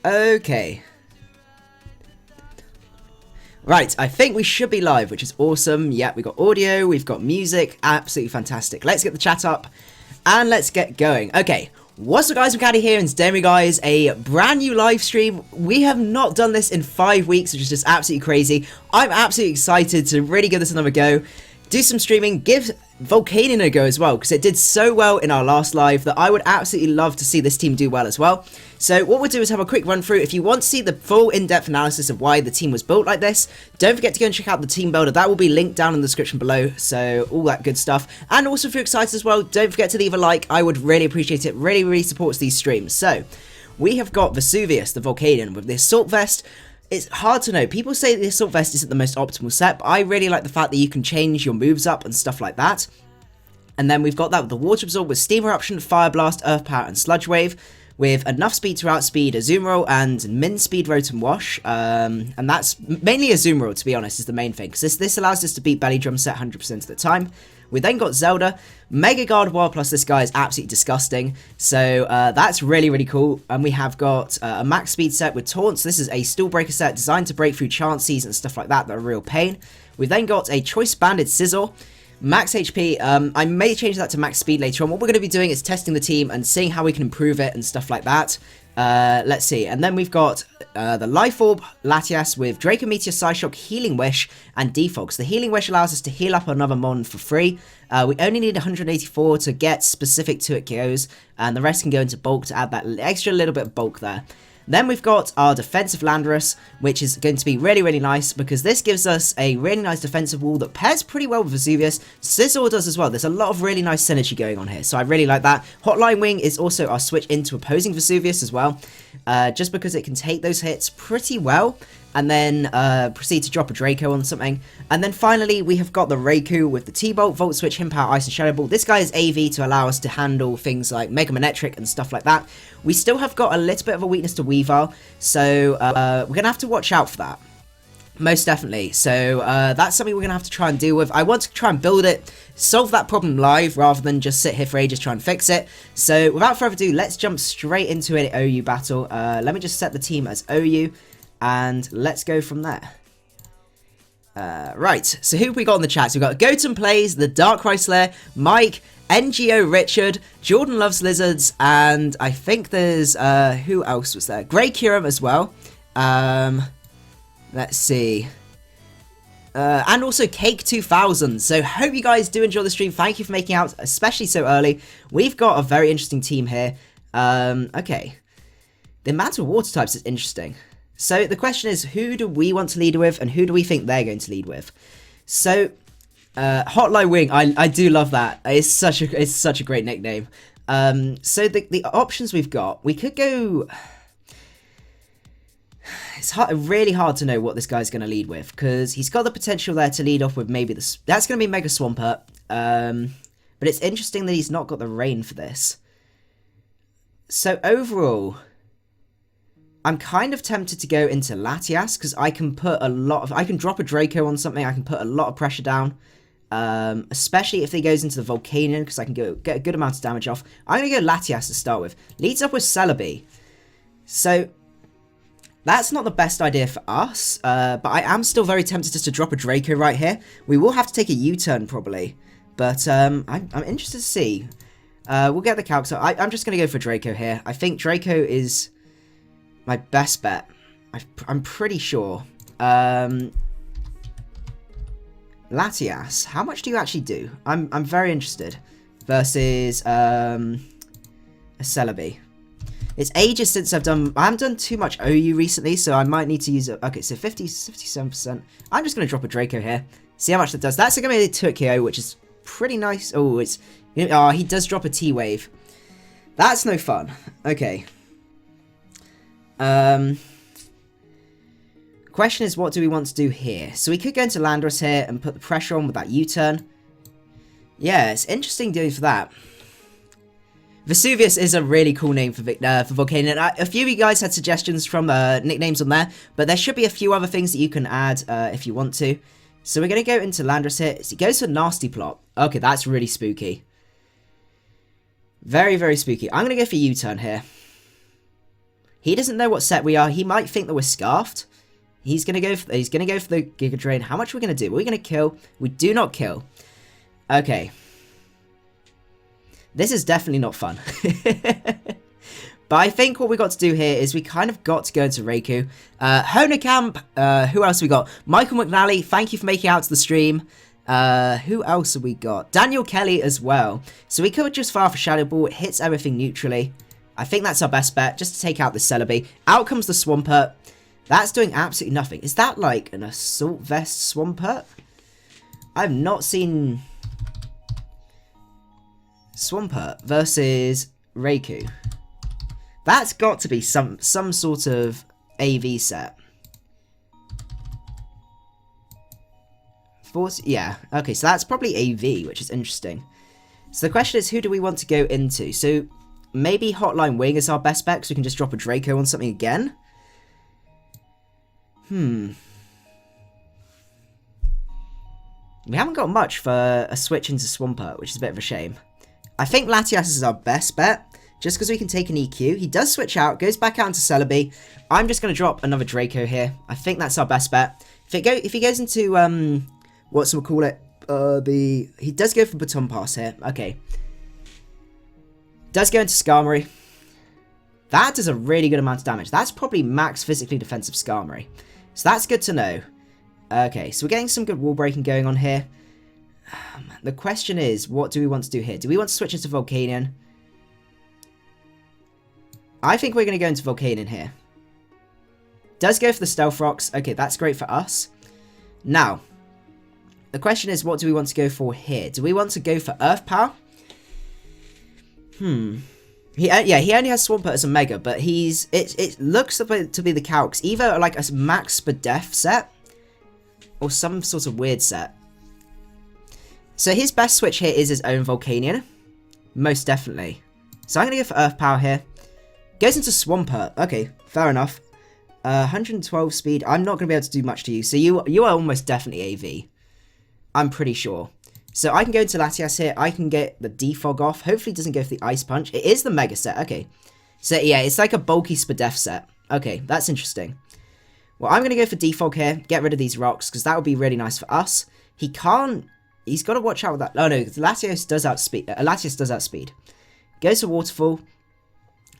Okay. Right, I think we should be live, which is awesome. Yeah, we've got audio, we've got music, absolutely fantastic. Let's get the chat up, and let's get going. Okay, what's up guys, macadii here, and today guys, a brand new live stream. We have not done this in 5 weeks, which is just absolutely crazy. I'm absolutely excited to really give this another go. Do some streaming, give Volcanion a go as well, because it did so well in our last live that I would absolutely love to see this team do well as well. So what we'll do is have a quick run through. If you want to see the full in-depth analysis of why the team was built like this, don't forget to go and check out the team builder. That will be linked down in the description below, so all that good stuff. And also if you're excited as well, don't forget to leave a like. I would really appreciate it. Really supports these streams. So we have got Vesuvius, the Volcanion, with the Assault Vest. It's hard to know. People say the Assault Vest isn't the most optimal set, but I really like the fact that you can change your moves up and stuff like that. And then we've got that with the Water Absorb with Steam Eruption, Fire Blast, Earth Power, and Sludge Wave, with enough speed to outspeed a Zoom Roll and min speed Rotom Wash. And that's mainly a Zoom Roll, to be honest, is the main thing, because this allows us to beat Belly Drum set 100% of the time. We then got Zelda, Mega Gardevoir, plus this guy is absolutely disgusting, so that's really cool. And we have got a max speed set with Taunts. This is a Stall Breaker set designed to break through Chanseys and stuff like that are a real pain. We've then got a Choice Banded Scizor, max HP. I may change that to max speed later on. What we're going to be doing is testing the team and seeing how we can improve it and stuff like that. Let's see. And then we've got the Life Orb, Latias with Draco Meteor, Psyshock, Healing Wish, and Defog. So the Healing Wish allows us to heal up another Mon for free. We only need 184 to get specific to it KOs, and the rest can go into bulk to add that extra little bit of bulk there. Then we've got our defensive Landorus, which is going to be really nice, because this gives us a really nice defensive wall that pairs pretty well with Vesuvius. Scizor does as well. There's a lot of really nice synergy going on here, so I really like that. Hotline Wing is also our switch into opposing Vesuvius as well, just because it can take those hits pretty well, and then proceed to drop a Draco on something. And then finally, we have got the Raikou with the T-Bolt, Volt Switch, Him Power, Ice, and Shadow Ball. This guy is AV to allow us to handle things like Mega Manectric and stuff like that. We still have got a little bit of a weakness to Weavile, so we're going to have to watch out for that. Most definitely. So that's something we're going to have to try and deal with. I want to try and build it, solve that problem live, rather than just sit here for ages trying to fix it. So without further ado, let's jump straight into an OU battle. Let me just set the team as OU, and let's go from there. Right, so who have we got in the chat? So we've got Goten Plays, the Darkrai Slayer, Mike, NGO Richard, Jordan Loves Lizards, and I think there's, who else was there? Grey Kiram as well. Let's see. And also Cake 2000. So hope you guys do enjoy the stream. Thank you for making out, especially so early. We've got a very interesting team here. Okay. The amount of water types is interesting. So the question is, who do we want to lead with, and who do we think they're going to lead with? So, Hotline Wing, I do love that. It's such a great nickname. So the options we've got, we could go. It's really hard to know what this guy's going to lead with, because he's got the potential there to lead off with maybe this. That's going to be Mega Swampert. But it's interesting that he's not got the rain for this. So overall, I'm kind of tempted to go into Latias, because I can put a lot of, I can drop a Draco on something, I can put a lot of pressure down, especially if he goes into the Volcanion, because I can get a good amount of damage off. I'm going to go Latias to start with. Leads up with Celebi. So that's not the best idea for us, but I am still very tempted just to drop a Draco right here. We will have to take a U-turn probably, but I'm interested to see. We'll get the calc, so I'm just going to go for Draco here. I think Draco is my best bet. I'm pretty sure. Latias, how much do you actually do? I'm very interested. Versus a Celebi. It's ages since I haven't done too much OU recently, so I might need to use it. Okay, so 57%. I'm just going to drop a Draco here. See how much that does. That's going to be a 2 KO, which is pretty nice. Oh, he does drop a T-Wave. That's no fun. Okay. Question is, what do we want to do here? So we could go into Landorus here and put the pressure on with that U-turn. Yeah, it's interesting doing for that. Vesuvius is a really cool name for Volcanion. A few of you guys had suggestions from nicknames on there, but there should be a few other things that you can add if you want to. So we're going to go into Landorus here. So it goes for Nasty Plot. Okay, that's really spooky. Very spooky. I'm going to go for U-turn here. He doesn't know what set we are. He might think that we're Scarfed. He's gonna go for the Giga Drain. How much are we gonna do? Are we gonna kill? We do not kill. Okay. This is definitely not fun. But I think what we got to do here is we kind of got to go into Raikou. Honecamp, who else we got? Michael McNally, thank you for making it out to the stream. Who else have we got? Daniel Kelly as well. So we could just fire for Shadow Ball. It hits everything neutrally. I think that's our best bet, just to take out the Celebi. Out comes the Swampert. That's doing absolutely nothing. Is that like an Assault Vest Swampert? I've not seen Swampert versus Raikou. That's got to be some sort of AV set. 40, yeah, okay, so that's probably AV, which is interesting. So the question is, who do we want to go into? So maybe Hotline Wing is our best bet, because we can just drop a Draco on something again. We haven't got much for a switch into Swampert, which is a bit of a shame. I think Latias is our best bet, just because we can take an EQ. He does switch out, goes back out into Celebi. I'm just going to drop another Draco here. I think that's our best bet. If he goes into, what's we'll call it, he does go for Baton Pass here. Okay. Does go into Skarmory. That does a really good amount of damage. That's probably max physically defensive Skarmory. So that's good to know. Okay, so we're getting some good wall breaking going on here. The question is, what do we want to do here? Do we want to switch into Volcanion? I think we're going to go into Volcanion here. Does go for the Stealth Rocks. Okay, that's great for us. Now, the question is, what do we want to go for here? Do we want to go for Earth Power? Yeah, he only has Swampert as a Mega, but it looks to be the Calcs. Either like a Max Spadef set, or some sort of weird set. So his best switch here is his own Volcanion. Most definitely. So I'm going to go for Earth Power here. Goes into Swampert. Okay, fair enough. 112 speed. I'm not going to be able to do much to you. So you are almost definitely AV. I'm pretty sure. So I can go into Latias here. I can get the Defog off. Hopefully it doesn't go for the Ice Punch. It is the Mega set. Okay. So yeah, it's like a bulky Spadef set. Okay, that's interesting. Well, I'm going to go for Defog here. Get rid of these rocks, because that would be really nice for us. He can't... He's got to watch out with that. Oh no, Latias does outspeed. Goes for Waterfall.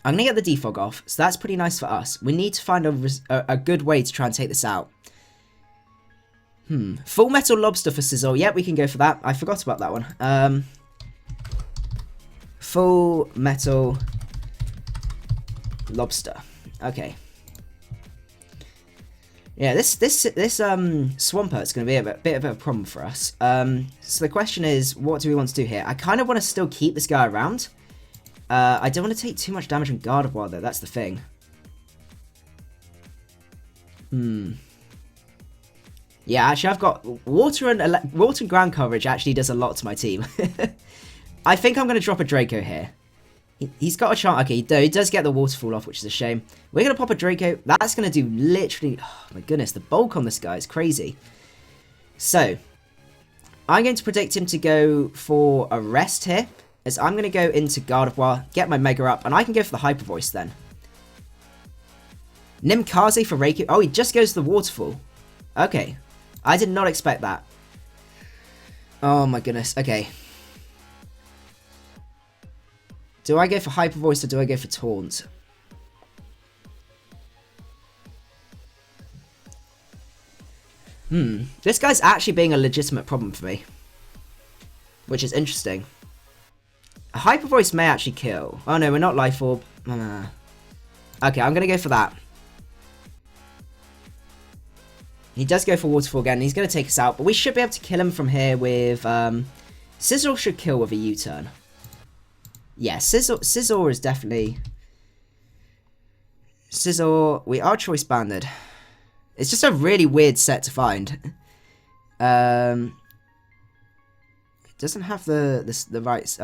I'm going to get the Defog off, so that's pretty nice for us. We need to find a good way to try and take this out. Full Metal Lobster for Sizzle. Yeah, we can go for that. I forgot about that one. Full Metal Lobster. Okay. Yeah, this Swampert's going to be a bit of a problem for us. So the question is, what do we want to do here? I kind of want to still keep this guy around. I don't want to take too much damage on Gardevoir, though. That's the thing. Yeah, actually, I've got water and ground coverage. Actually, does a lot to my team. I think I'm going to drop a Draco here. He's got a chance. Okay, he does get the waterfall off, which is a shame. We're going to pop a Draco. That's going to do literally... Oh, my goodness. The bulk on this guy is crazy. So, I'm going to predict him to go for a rest here. As I'm going to go into Gardevoir, get my Mega up, and I can go for the Hyper Voice then. Nimkaze for Raikou. Oh, he just goes to the waterfall. Okay. I did not expect that. Oh, my goodness. Okay. Do I go for Hyper Voice or do I go for Taunt? This guy's actually being a legitimate problem for me. Which is interesting. A Hyper Voice may actually kill. Oh no, we're not Life Orb. Okay, I'm going to go for that. He does go for Waterfall again. He's going to take us out. But we should be able to kill him from here with... Sizzle should kill with a U-turn. Yeah, Sizzle is definitely... Sizzle... We are choice banded. It's just a really weird set to find. It doesn't have the right...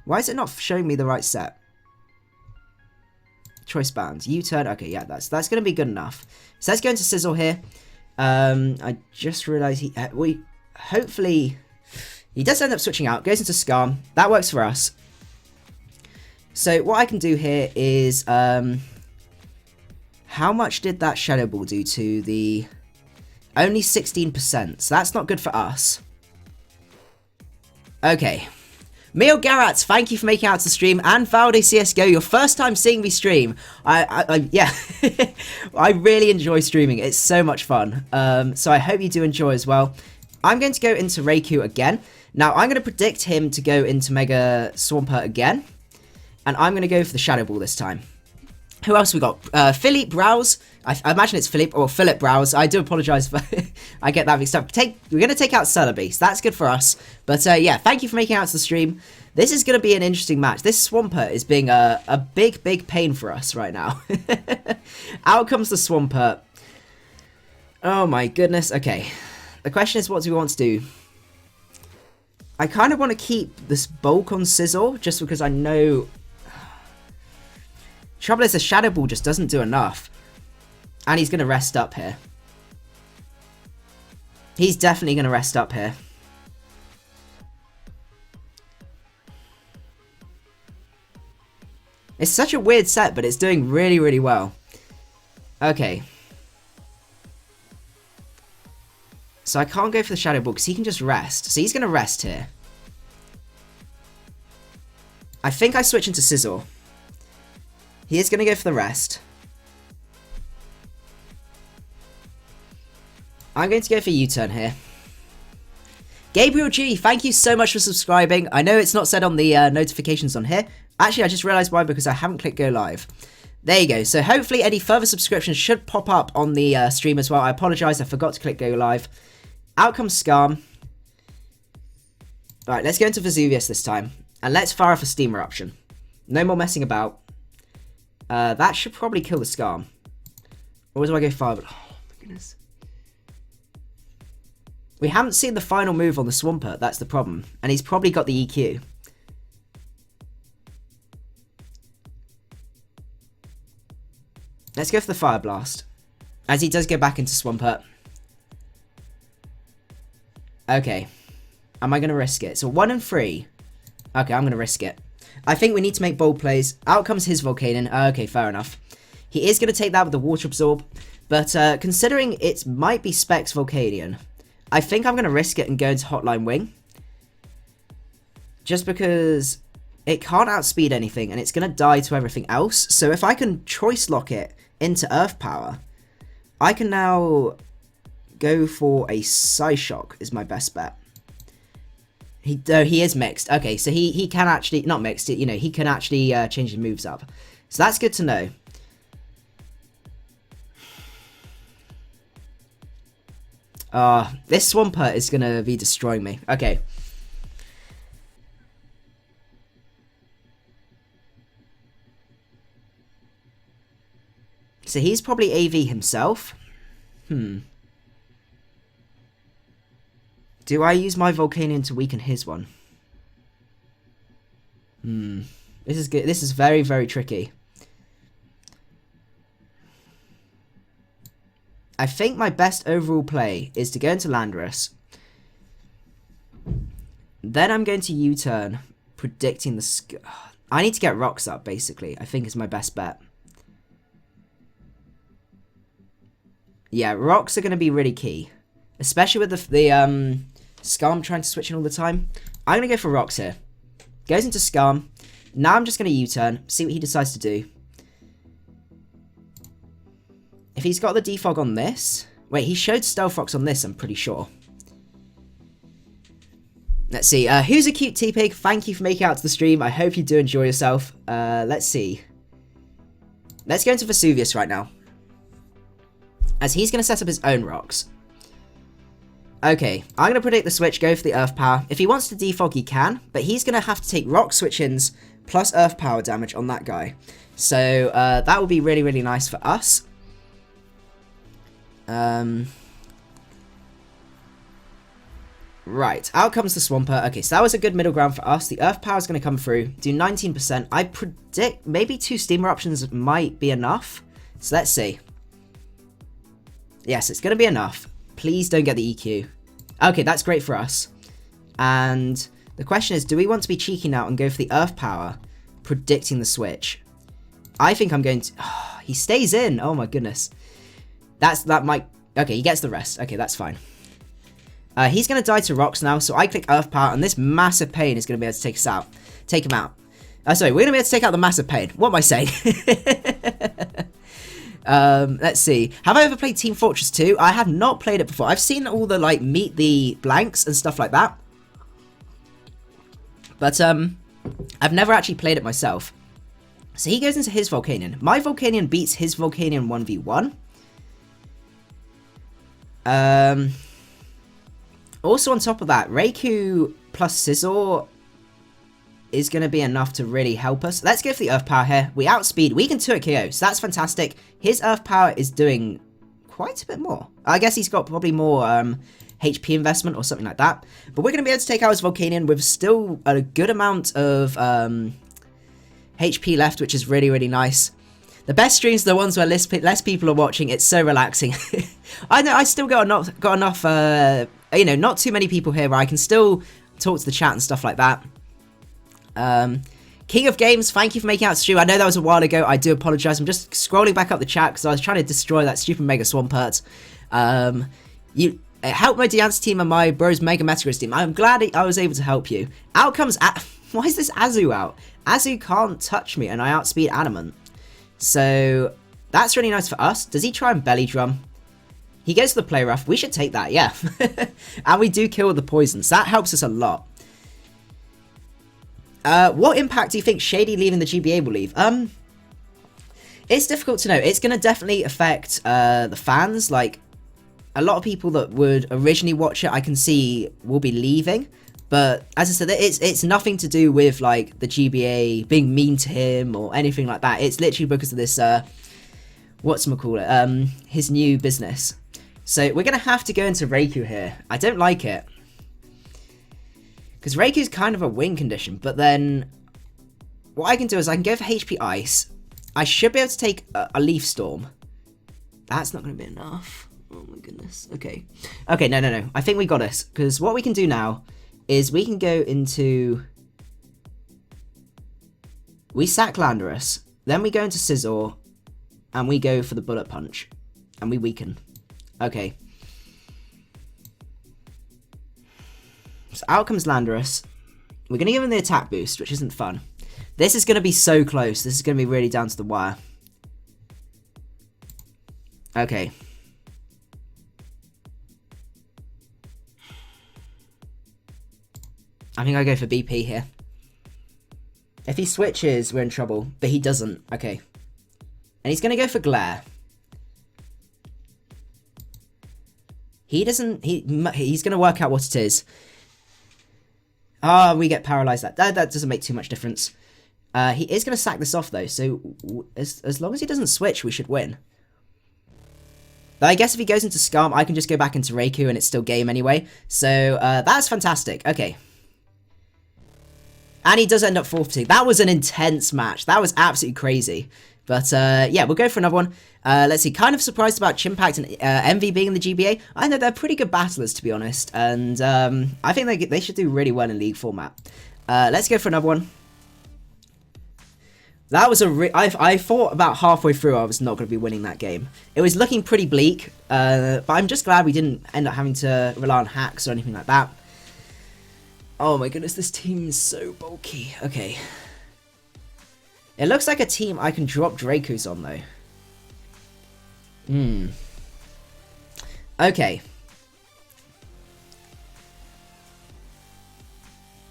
Why is it not showing me the right set? Choice bands. U-turn. Okay, yeah, that's going to be good enough. So let's go into Sizzle here. I just realised hopefully... He does end up switching out. Goes into Skarm. That works for us. So what I can do here is, how much did that Shadow Ball do to the... Only 16%, so that's not good for us. Okay. Mio Garat, thank you for making it out to the stream, and Valde CSGO, your first time seeing me stream. Yeah, I really enjoy streaming. It's so much fun. So I hope you do enjoy as well. I'm going to go into Raikou again. Now, I'm going to predict him to go into Mega Swampert again, and I'm going to go for the Shadow Ball this time. Who else we got? Philippe Browse. I imagine it's Philippe or Philip Browse. I do apologise for I get that mixed up. We're going to take out Celebi, so that's good for us. But yeah, thank you for making it out to the stream. This is going to be an interesting match. This Swampert is being a big pain for us right now. Out comes the Swampert. Oh my goodness. Okay. The question is, what do we want to do? I kind of want to keep this bulk on Sizzle, just because I know... Trouble is, the Shadow Ball just doesn't do enough. And he's going to rest up here. He's definitely going to rest up here. It's such a weird set, but it's doing really well. Okay. So I can't go for the Shadow Ball because he can just rest. So he's going to rest here. I think I switch into Sizzle. He is going to go for the rest. I'm going to go for U-turn here. Gabriel G, thank you so much for subscribing. I know it's not said on the notifications on here. Actually, I just realised why, because I haven't clicked go live. There you go. So hopefully any further subscriptions should pop up on the stream as well. I apologise, I forgot to click go live. Out comes Skarm. Alright, let's go into Vesuvius this time. And let's fire off a Steam Eruption. No more messing about. That should probably kill the Skarm. Or do I go fire? Oh my goodness. We haven't seen the final move on the Swampert, that's the problem. And he's probably got the EQ. Let's go for the Fire Blast. As he does go back into Swampert. Okay. Am I going to risk it? So 1 and 3. Okay, I'm going to risk it. I think we need to make bold plays. Out comes his Volcanion. Okay, fair enough. He is going to take that with the Water Absorb. But considering it might be Specs Volcanion, I think I'm going to risk it and go into Hotline Wing. Just because it can't outspeed anything and it's going to die to everything else. So if I can Choice Lock it into Earth Power, I can now go for a Psyshock is my best bet. He is mixed. Okay, so he can actually, not mixed, you know, he can actually change his moves up. So that's good to know. This Swampert is going to be destroying me. Okay. So he's probably AV himself. Do I use my Volcanion to weaken his one? This is good. This is very tricky. I think my best overall play is to go into Landorus. Then I'm going to U-turn, predicting the... I need to get rocks up, basically. I think is my best bet. Yeah, rocks are going to be really key. Especially with the Skarm trying to switch in all the time. I'm going to go for rocks here. Goes into Skarm. Now I'm just going to U-turn, see what he decides to do. If he's got the defog on this... Wait, he showed Stealth Rocks on this, I'm pretty sure. Let's see. Who's a cute T-Pig? Thank you for making it out to the stream. I hope you do enjoy yourself. Let's see. Let's go into Vesuvius right now. As he's going to set up his own rocks. Okay, I'm going to predict the switch, go for the Earth Power. If he wants to defog, he can. But he's going to have to take rock switch-ins plus Earth Power damage on that guy. So that will be really nice for us. Right, out comes the Swampert. Okay, so that was a good middle ground for us. The Earth Power is going to come through, do 19%. I predict maybe 2 Steam Eruptions might be enough. So let's see. Yes, it's going to be enough. Please don't get the EQ. Okay, that's great for us. And the question is, do we want to be cheeky now and go for the Earth Power predicting the switch. I think I'm going to... Oh, he stays in. Oh my goodness. That might... Okay, he gets the rest. Okay, that's fine. He's going to die to rocks now, so I click Earth Power, and this massive pain is going to be able to take us out. Take him out. Sorry, we're going to be able to take out the massive pain. What am I saying? Let's see. Have I ever played Team Fortress 2? I have not played it before. I've seen all the, like, meet the blanks and stuff like that. But, I've never actually played it myself. So he goes into his Volcanion. My Volcanion beats his Volcanion 1v1. Also on top of that, Raikou plus Scizor is going to be enough to really help us. Let's go for the Earth Power here. We outspeed. We can 2-hit KO, so that's fantastic. His Earth Power is doing quite a bit more. I guess he's got probably more HP investment or something like that. But we're going to be able to take out his Volcanion with still a good amount of HP left, which is really, really nice. The best streams are the ones where less people are watching. It's so relaxing. I know I still got enough you know, not too many people here where I can still talk to the chat and stuff like that. King of Games, thank you for making out stream. I know that was a while ago. I do apologize. I'm just scrolling back up the chat because I was trying to destroy that stupid Mega Swampert. You helped my Deance team and my Bros Mega Metagross team. I'm glad I was able to help you. Out comes... Why is this Azu out? Azu can't touch me and I outspeed Adamant. So that's really nice for us. Does he try and belly drum? He goes to the play rough. We should take that, yeah. And we do kill the poisons. That helps us a lot. What impact do you think Shady leaving the GBA will leave? It's difficult to know. It's going to definitely affect the fans. Like, a lot of people that would originally watch it, I can see, will be leaving. But as I said, it's nothing to do with, like, the GBA being mean to him or anything like that. It's literally because of this, whatchamacallit, his new business. So we're going to have to go into Raikou here. I don't like it. Because Raikou's kind of a win condition. But then what I can do is I can go for HP Ice. I should be able to take a Leaf Storm. That's not going to be enough. Oh my goodness. Okay. Okay, no. I think we got this. Because what we can do now is we can go into... We sack Landorus. Then we go into Scizor. And we go for the Bullet Punch. And we weaken. Okay. So out comes Landorus. We're going to give him the attack boost, which isn't fun. This is going to be so close. This is going to be really down to the wire. Okay. I think I go for BP here. If he switches, we're in trouble. But he doesn't. Okay. And he's going to go for Glare. He doesn't... He's going to work out what it is. We get paralyzed. That doesn't make too much difference. He is going to sack this off, though. So, as long as he doesn't switch, we should win. But I guess if he goes into Scum, I can just go back into Raikou and it's still game anyway. So, that's fantastic. Okay. And he does end up forfeiting. That was an intense match. That was absolutely crazy. But, yeah, we'll go for another one. Let's see. Kind of surprised about Chimpact and MV being in the GBA. I know they're pretty good battlers, to be honest. And I think they should do really well in League format. Let's go for another one. That was I thought about halfway through I was not going to be winning that game. It was looking pretty bleak. But I'm just glad we didn't end up having to rely on hacks or anything like that. Oh my goodness, this team is so bulky. Okay. It looks like a team I can drop Dracos on, though. Okay.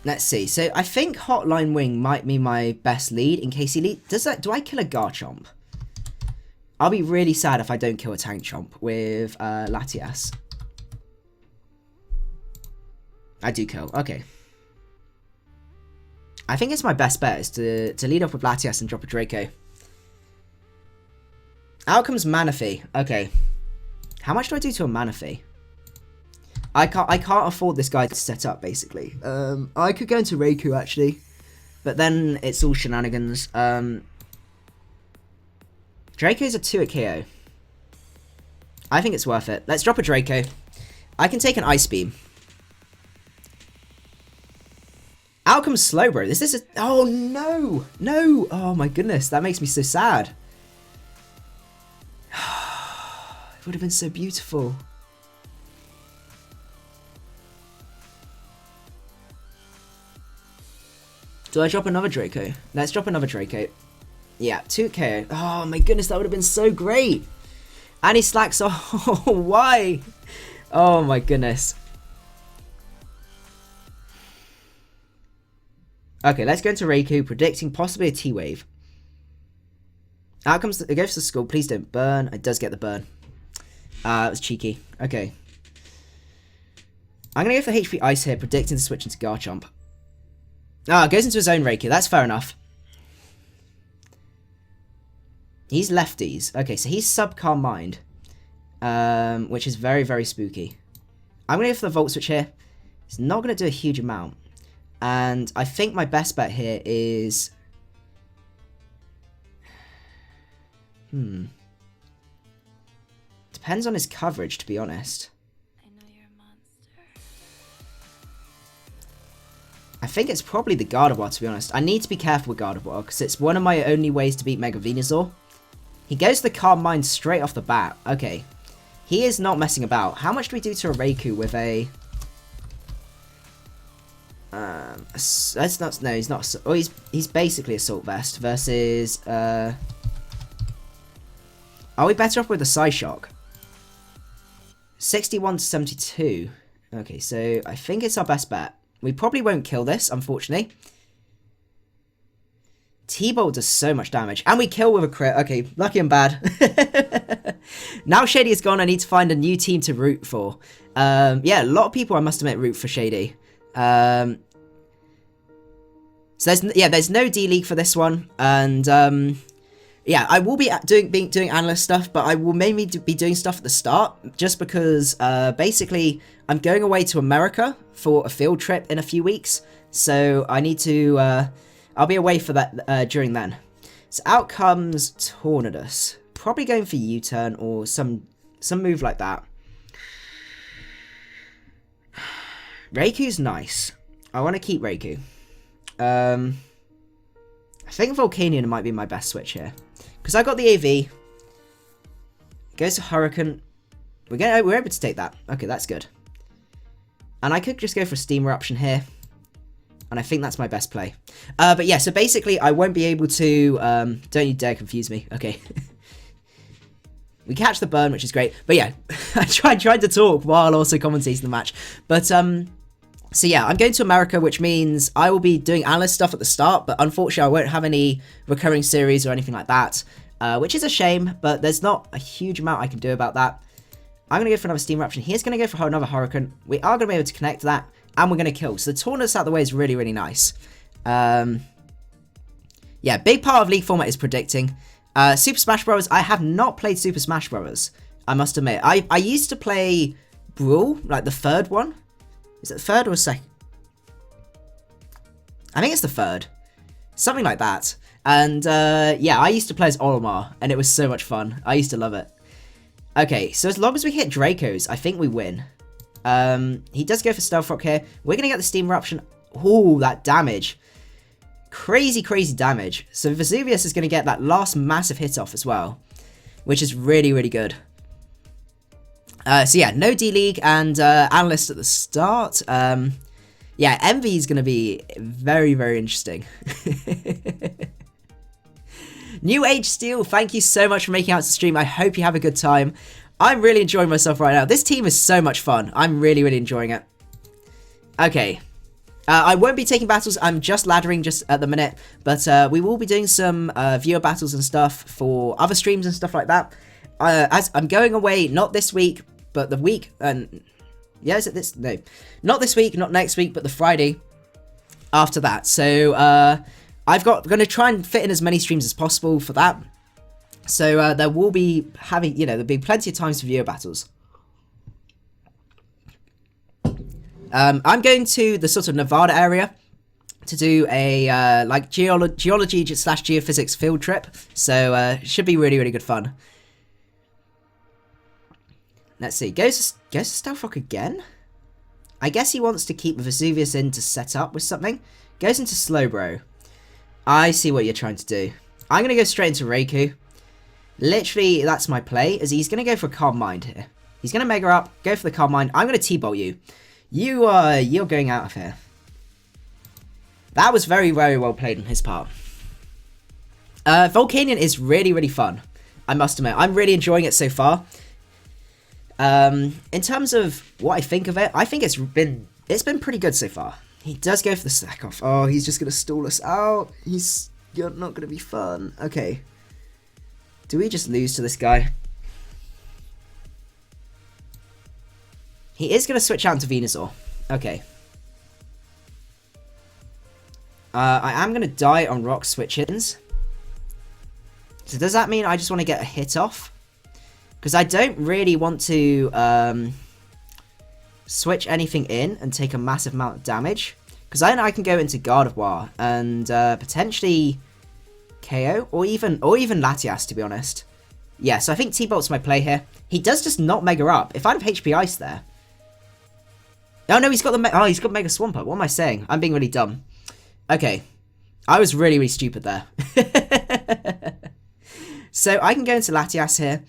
Let's see. So, I think Hotline Wing might be my best lead in case he leads. Do I kill a Garchomp? I'll be really sad if I don't kill a Tank Chomp with Latias. I do kill. Okay. I think it's my best bet is to lead off with Latias and drop a Draco. Out comes Manaphy. Okay. How much do I do to a Manaphy? I can't afford this guy to set up, basically. I could go into Raikou, actually. But then it's all shenanigans. Draco's a 2-hit KO. I think it's worth it. Let's drop a Draco. I can take an Ice Beam. Out comes Slowbro. Is this a... Oh, no. No. Oh, my goodness. That makes me so sad. It would have been so beautiful. Do I drop another Draco? Let's drop another Draco. Yeah, 2k. Oh, my goodness. That would have been so great. And he slacks off. Oh, why? Oh, my goodness. Okay, let's go into Raikou, predicting possibly a T-Wave. Out comes... It goes to the skull. Please don't burn. It does get the burn. It was cheeky. Okay. I'm going to go for HP Ice here, predicting to switch into Garchomp. Ah, it goes into his own Raikou. That's fair enough. He's lefties. Okay, so he's sub-Calm Mind. Which is very, very spooky. I'm going to go for the Volt Switch here. It's not going to do a huge amount. And I think my best bet here is... Depends on his coverage, to be honest. I know you're a monster. I think it's probably the Gardevoir, to be honest. I need to be careful with Gardevoir, because it's one of my only ways to beat Mega Venusaur. He goes to the Calm Mind straight off the bat. Okay. He is not messing about. How much do we do to a Raikou with a... That's not... No, he's not... Oh, he's basically Assault Vest versus... Are we better off with a Psyshock? 61 to 72. Okay, so I think it's our best bet. We probably won't kill this, unfortunately. T-Bolt does so much damage. And we kill with a crit. Okay, lucky and bad. Now Shady is gone, I need to find a new team to root for. Yeah, a lot of people, I must admit, root for Shady. So there's no D-League for this one. And... yeah, I will be doing analyst stuff, but I will mainly be doing stuff at the start, just because, basically, I'm going away to America for a field trip in a few weeks, so I need to, I'll be away for that, during then. So out comes Tornadus, probably going for U-turn or some move like that. Raikou's nice. I want to keep Raikou. I think Volcanion might be my best switch here. Because I got the AV. Goes to Hurricane. We're able to take that. Okay, that's good. And I could just go for Steam Eruption here. And I think that's my best play. But yeah, so basically I won't be able to... don't you dare confuse me. Okay. We catch the burn, which is great. But yeah, I tried to talk while also commentating the match. But so yeah, I'm going to America, which means I will be doing analyst stuff at the start, but unfortunately I won't have any recurring series or anything like that, which is a shame, but there's not a huge amount I can do about that. I'm going to go for another Steam Eruption. He's going to go for another Hurricane. We are going to be able to connect that, and we're going to kill. So the Tornadus out of the way is really, really nice. Yeah, big part of League format is predicting. Super Smash Bros. I have not played Super Smash Bros. I must admit. I used to play Brawl, like the third one. Is it the third or second? I think it's the third. Something like that. And yeah, I used to play as Olimar, and it was so much fun. I used to love it. Okay, so as long as we hit Dracos, I think we win. He does go for Stealth Rock here. We're going to get the Steam Eruption. Ooh, that damage. Crazy, crazy damage. So Vesuvius is going to get that last massive hit off as well, which is really, really good. So yeah, no D-League and Analyst at the start. Yeah, Envy is going to be very, very interesting. New Age Steel, thank you so much for making out to stream. I hope you have a good time. I'm really enjoying myself right now. This team is so much fun. I'm really, really enjoying it. Okay. I won't be taking battles. I'm just laddering just at the minute. But we will be doing some viewer battles and stuff for other streams and stuff like that. As I'm going away, not this week, but the week, and yeah, is it this? No, not this week, not next week, but the Friday after that. So I'm going to try and fit in as many streams as possible for that. So there will be there'll be plenty of times for viewer battles. I'm going to the sort of Nevada area to do a like geology slash geophysics field trip. So it should be really, really good fun. Let's see. Goes to Stealth Rock again? I guess he wants to keep Vesuvius in to set up with something. Goes into Slowbro. I see what you're trying to do. I'm going to go straight into Raikou. Literally, that's my play, as he's going to go for Calm Mind here. He's going to Mega Up, go for the Calm Mind. I'm going to T-Bolt you. You're going out of here. That was very, very well played on his part. Volcanion is really, really fun. I must admit, I'm really enjoying it so far. In terms of what I think of it, I think it's been pretty good so far. He does go for the Slack Off. Oh, he's just going to stall us out. You're not going to be fun. Okay. Do we just lose to this guy? He is going to switch out into Venusaur. Okay. I am going to die on rock switch-ins. So does that mean I just want to get a hit off? Because I don't really want to switch anything in and take a massive amount of damage. Because then I can go into Gardevoir and potentially KO or even Latias, to be honest. Yeah, so I think T-Bolt's my play here. He does just not Mega Up. If I have HP Ice there. Oh no, he's got he's got Mega Swampert. What am I saying? I'm being really dumb. Okay. I was really, really stupid there. So I can go into Latias here.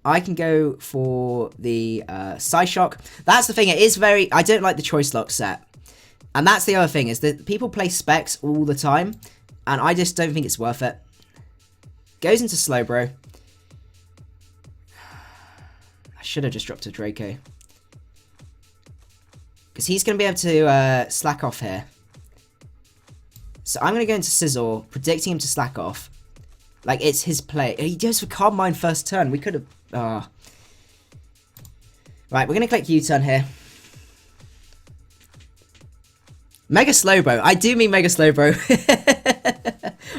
I can go for the Psyshock. That's the thing, it is very... I don't like the Choice Lock set. And that's the other thing, is that people play Specs all the time. And I just don't think it's worth it. Goes into Slowbro. I should have just dropped a Draco. Because he's going to be able to slack off here. So I'm going to go into Scizor, predicting him to slack off. Like, it's his play. He goes for Calm Mind first turn. We could have... Right, we're going to click U-turn here. Mega Slowbro. I do mean Mega Slowbro.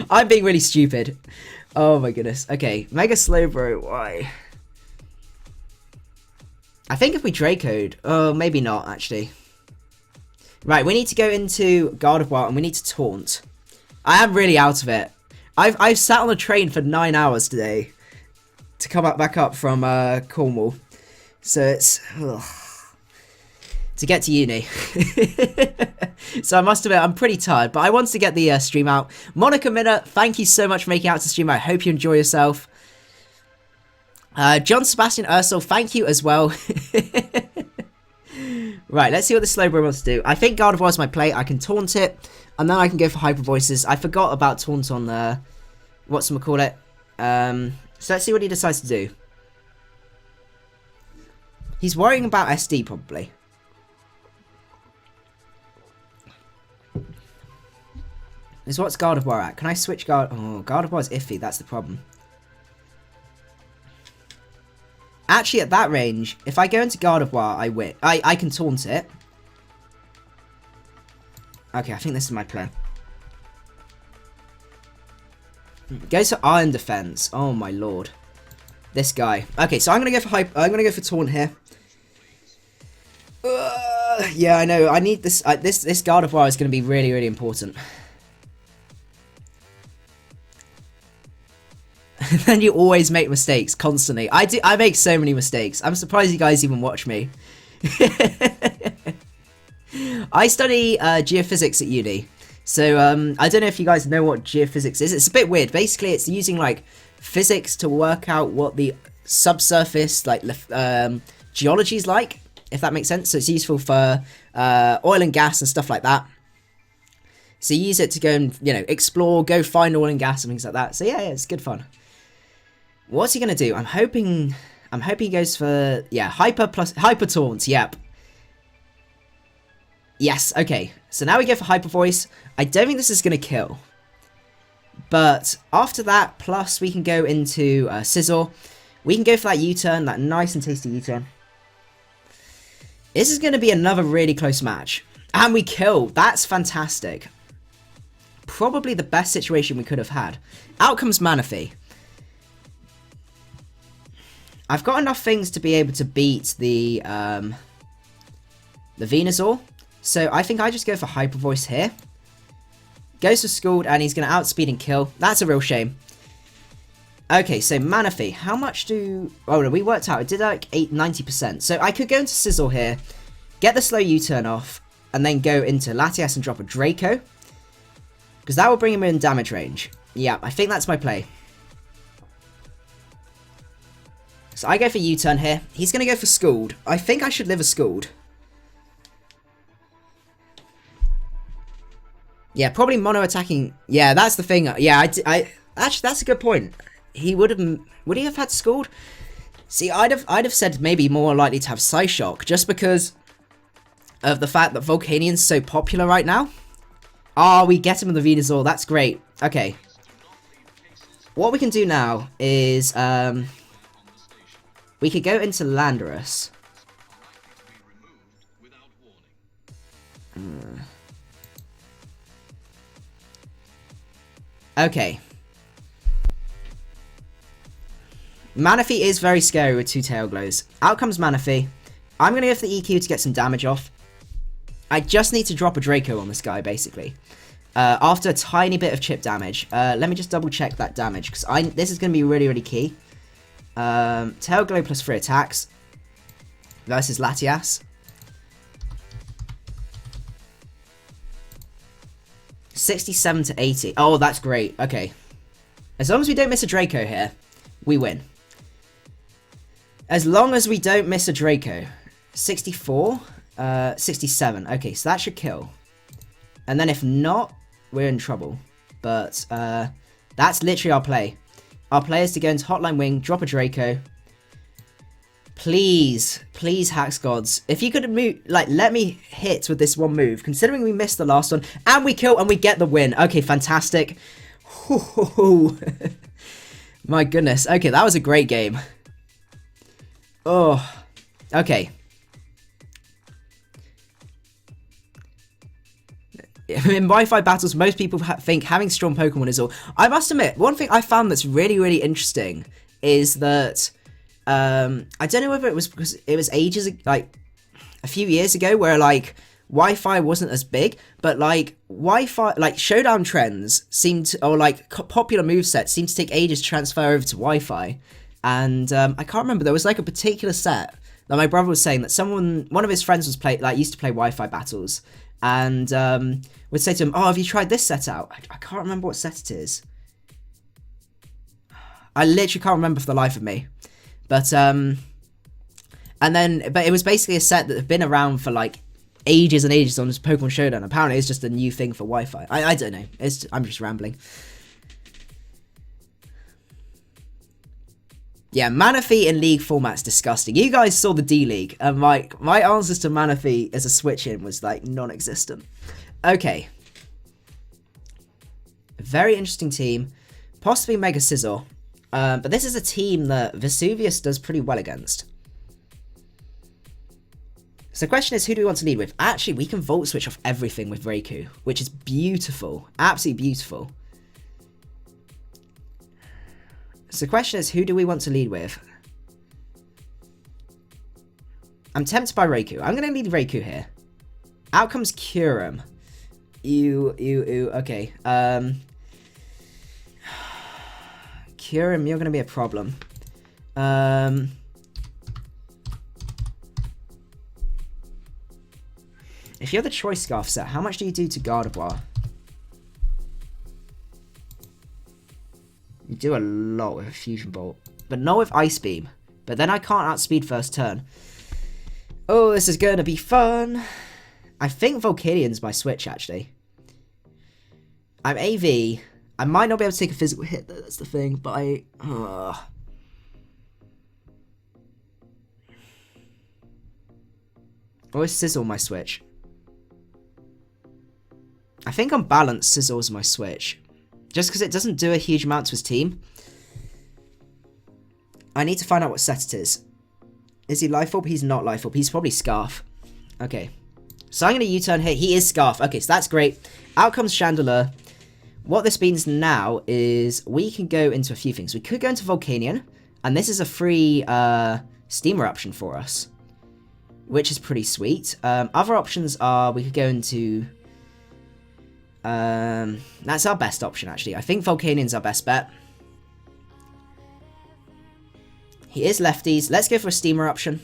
I'm being really stupid. Oh my goodness. Okay, Mega Slowbro. Why? I think if we Draco'd... Oh, maybe not, actually. Right, we need to go into Gardevoir and we need to Taunt. I am really out of it. I've sat on a train for 9 hours today to come back up from Cornwall. So it's... Ugh, to get to uni. So I must admit, I'm pretty tired, but I wanted to get the stream out. Monica Minna, thank you so much for making it out to stream. I hope you enjoy yourself. John Sebastian Ursel, thank you as well. Right, let's see what the Slowbro wants to do. I think Gardevoir is my play. I can Taunt it, and then I can go for Hyper Voices. I forgot about Taunt on the... whatchamacallit. So let's see what he decides to do. He's worrying about SD, probably. Is what's Gardevoir at? Can I switch Guard... Oh, Gardevoir's iffy. That's the problem. Actually, at that range, if I go into Gardevoir, I win. I can Taunt it. Okay, I think this is my plan. Goes for Iron Defense. Oh my lord, this guy. Okay, so I'm gonna go for I'm gonna go for Taunt here. Yeah, I know. I need this. This Gardevoir is gonna be really, really important. Then you always make mistakes constantly. I make so many mistakes. I'm surprised you guys even watch me. I study geophysics at uni. So I don't know if you guys know what geophysics is. It's a bit weird. Basically, it's using like physics to work out what the subsurface like geology is like, if that makes sense. So it's useful for oil and gas and stuff like that. So you use it to go and, you know, explore, go find oil and gas and things like that. So yeah, it's good fun. What's he gonna do? I'm hoping he goes for, yeah, hyper taunt. Yep. Yes. Okay. So now we go for hyper voice. I don't think this is gonna kill, but after that, plus we can go into Scizor. We can go for that U-turn, that nice and tasty U-turn. This is gonna be another really close match, and we kill. That's fantastic. Probably the best situation we could have had. Out comes Manaphy. I've got enough things to be able to beat the Venusaur, so I think I just go for Hyper Voice here. Goes for Scald, and he's going to outspeed and kill. That's a real shame. Okay, so Manaphy, how much do... Oh no, we worked out, it did like 90%. So I could go into Scizor here, get the slow U-turn off, and then go into Latias and drop a Draco. Because that will bring him in damage range. Yeah, I think that's my play. So I go for U-turn here. He's going to go for Scald. I think I should live a Scald. Yeah, probably mono attacking. Yeah, that's the thing. Yeah, actually, that's a good point. He would he have had Scald? See, I'd have said maybe more likely to have Psyshock, just because of the fact that Volcanion's so popular right now. Ah, we get him with the Venusaur. That's great. Okay. What we can do now is we could go into Landorus. Okay. Manaphy is very scary with 2 Tail Glows. Out comes Manaphy. I'm going to go for the EQ to get some damage off. I just need to drop a Draco on this guy, basically. After a tiny bit of chip damage. Let me just double check that damage, because this is going to be really, really key. Tail Glow plus 3 attacks versus Latias. 67 to 80. Oh, that's great. Okay. As long as we don't miss a Draco here, we win. As long as we don't miss a Draco. 64? 67. Okay, so that should kill. And then if not, we're in trouble. But that's literally our play. Our play is to go into Hotline Wing, drop a Draco. Please, please, Hacks Gods. If you could move, like, let me hit with this one move, considering we missed the last one, and we kill and we get the win. Okay, fantastic. My goodness. Okay, that was a great game. Oh, okay. In Wi-Fi battles, most people think having strong Pokemon is all. I must admit, one thing I found that's really, really interesting is that I don't know whether it was because it was ages, like a few years ago, where like Wi-Fi wasn't as big, but like Wi-Fi, like Showdown trends seemed to, or like popular movesets seemed to take ages to transfer over to Wi-Fi. And I can't remember, there was like a particular set that my brother was saying that one of his friends was used to play Wi-Fi battles, and would say to him, "Oh, have you tried this set out?" I can't remember what set it is. I literally can't remember for the life of me. But but it was basically a set that had been around for like ages and ages on this Pokemon Showdown. Apparently, it's just a new thing for Wi-Fi. I don't know. I'm just rambling. Yeah, Manaphy in League format's disgusting. You guys saw the D-League, and my answers to Manaphy as a switch-in was, like, non-existent. Okay. Very interesting team. Possibly Mega Scizor. But this is a team that Vesuvius does pretty well against. So the question is, who do we want to lead with? Actually, we can Volt Switch off everything with Raikou, which is beautiful. Absolutely beautiful. So the question is, who do we want to lead with? I'm tempted by Raikou. I'm going to lead Raikou here. Out comes Kyurem. Okay. Kyurem, you're going to be a problem. If you're the Choice Scarf set, how much do you do to Gardevoir? You do a lot with a Fusion Bolt, but not with Ice Beam. But then I can't outspeed first turn. Oh, this is going to be fun. I think Volcanion's my switch, actually. I'm AV. I might not be able to take a physical hit, though, that's the thing, but Or is Sizzle my switch? I think on balance, Sizzle's my switch. Just because it doesn't do a huge amount to his team. I need to find out what set it is. Is he Life Orb? He's not Life Orb. He's probably Scarf. Okay. So I'm going to U-turn here. He is Scarf. Okay, so that's great. Out comes Chandelure. What this means now is we can go into a few things. We could go into Volcanion. And this is a free Steam Eruption for us. Which is pretty sweet. Other options are we could go into... that's our best option, actually. I think Volcanion's our best bet. He is lefties. Let's go for a Steam Eruption.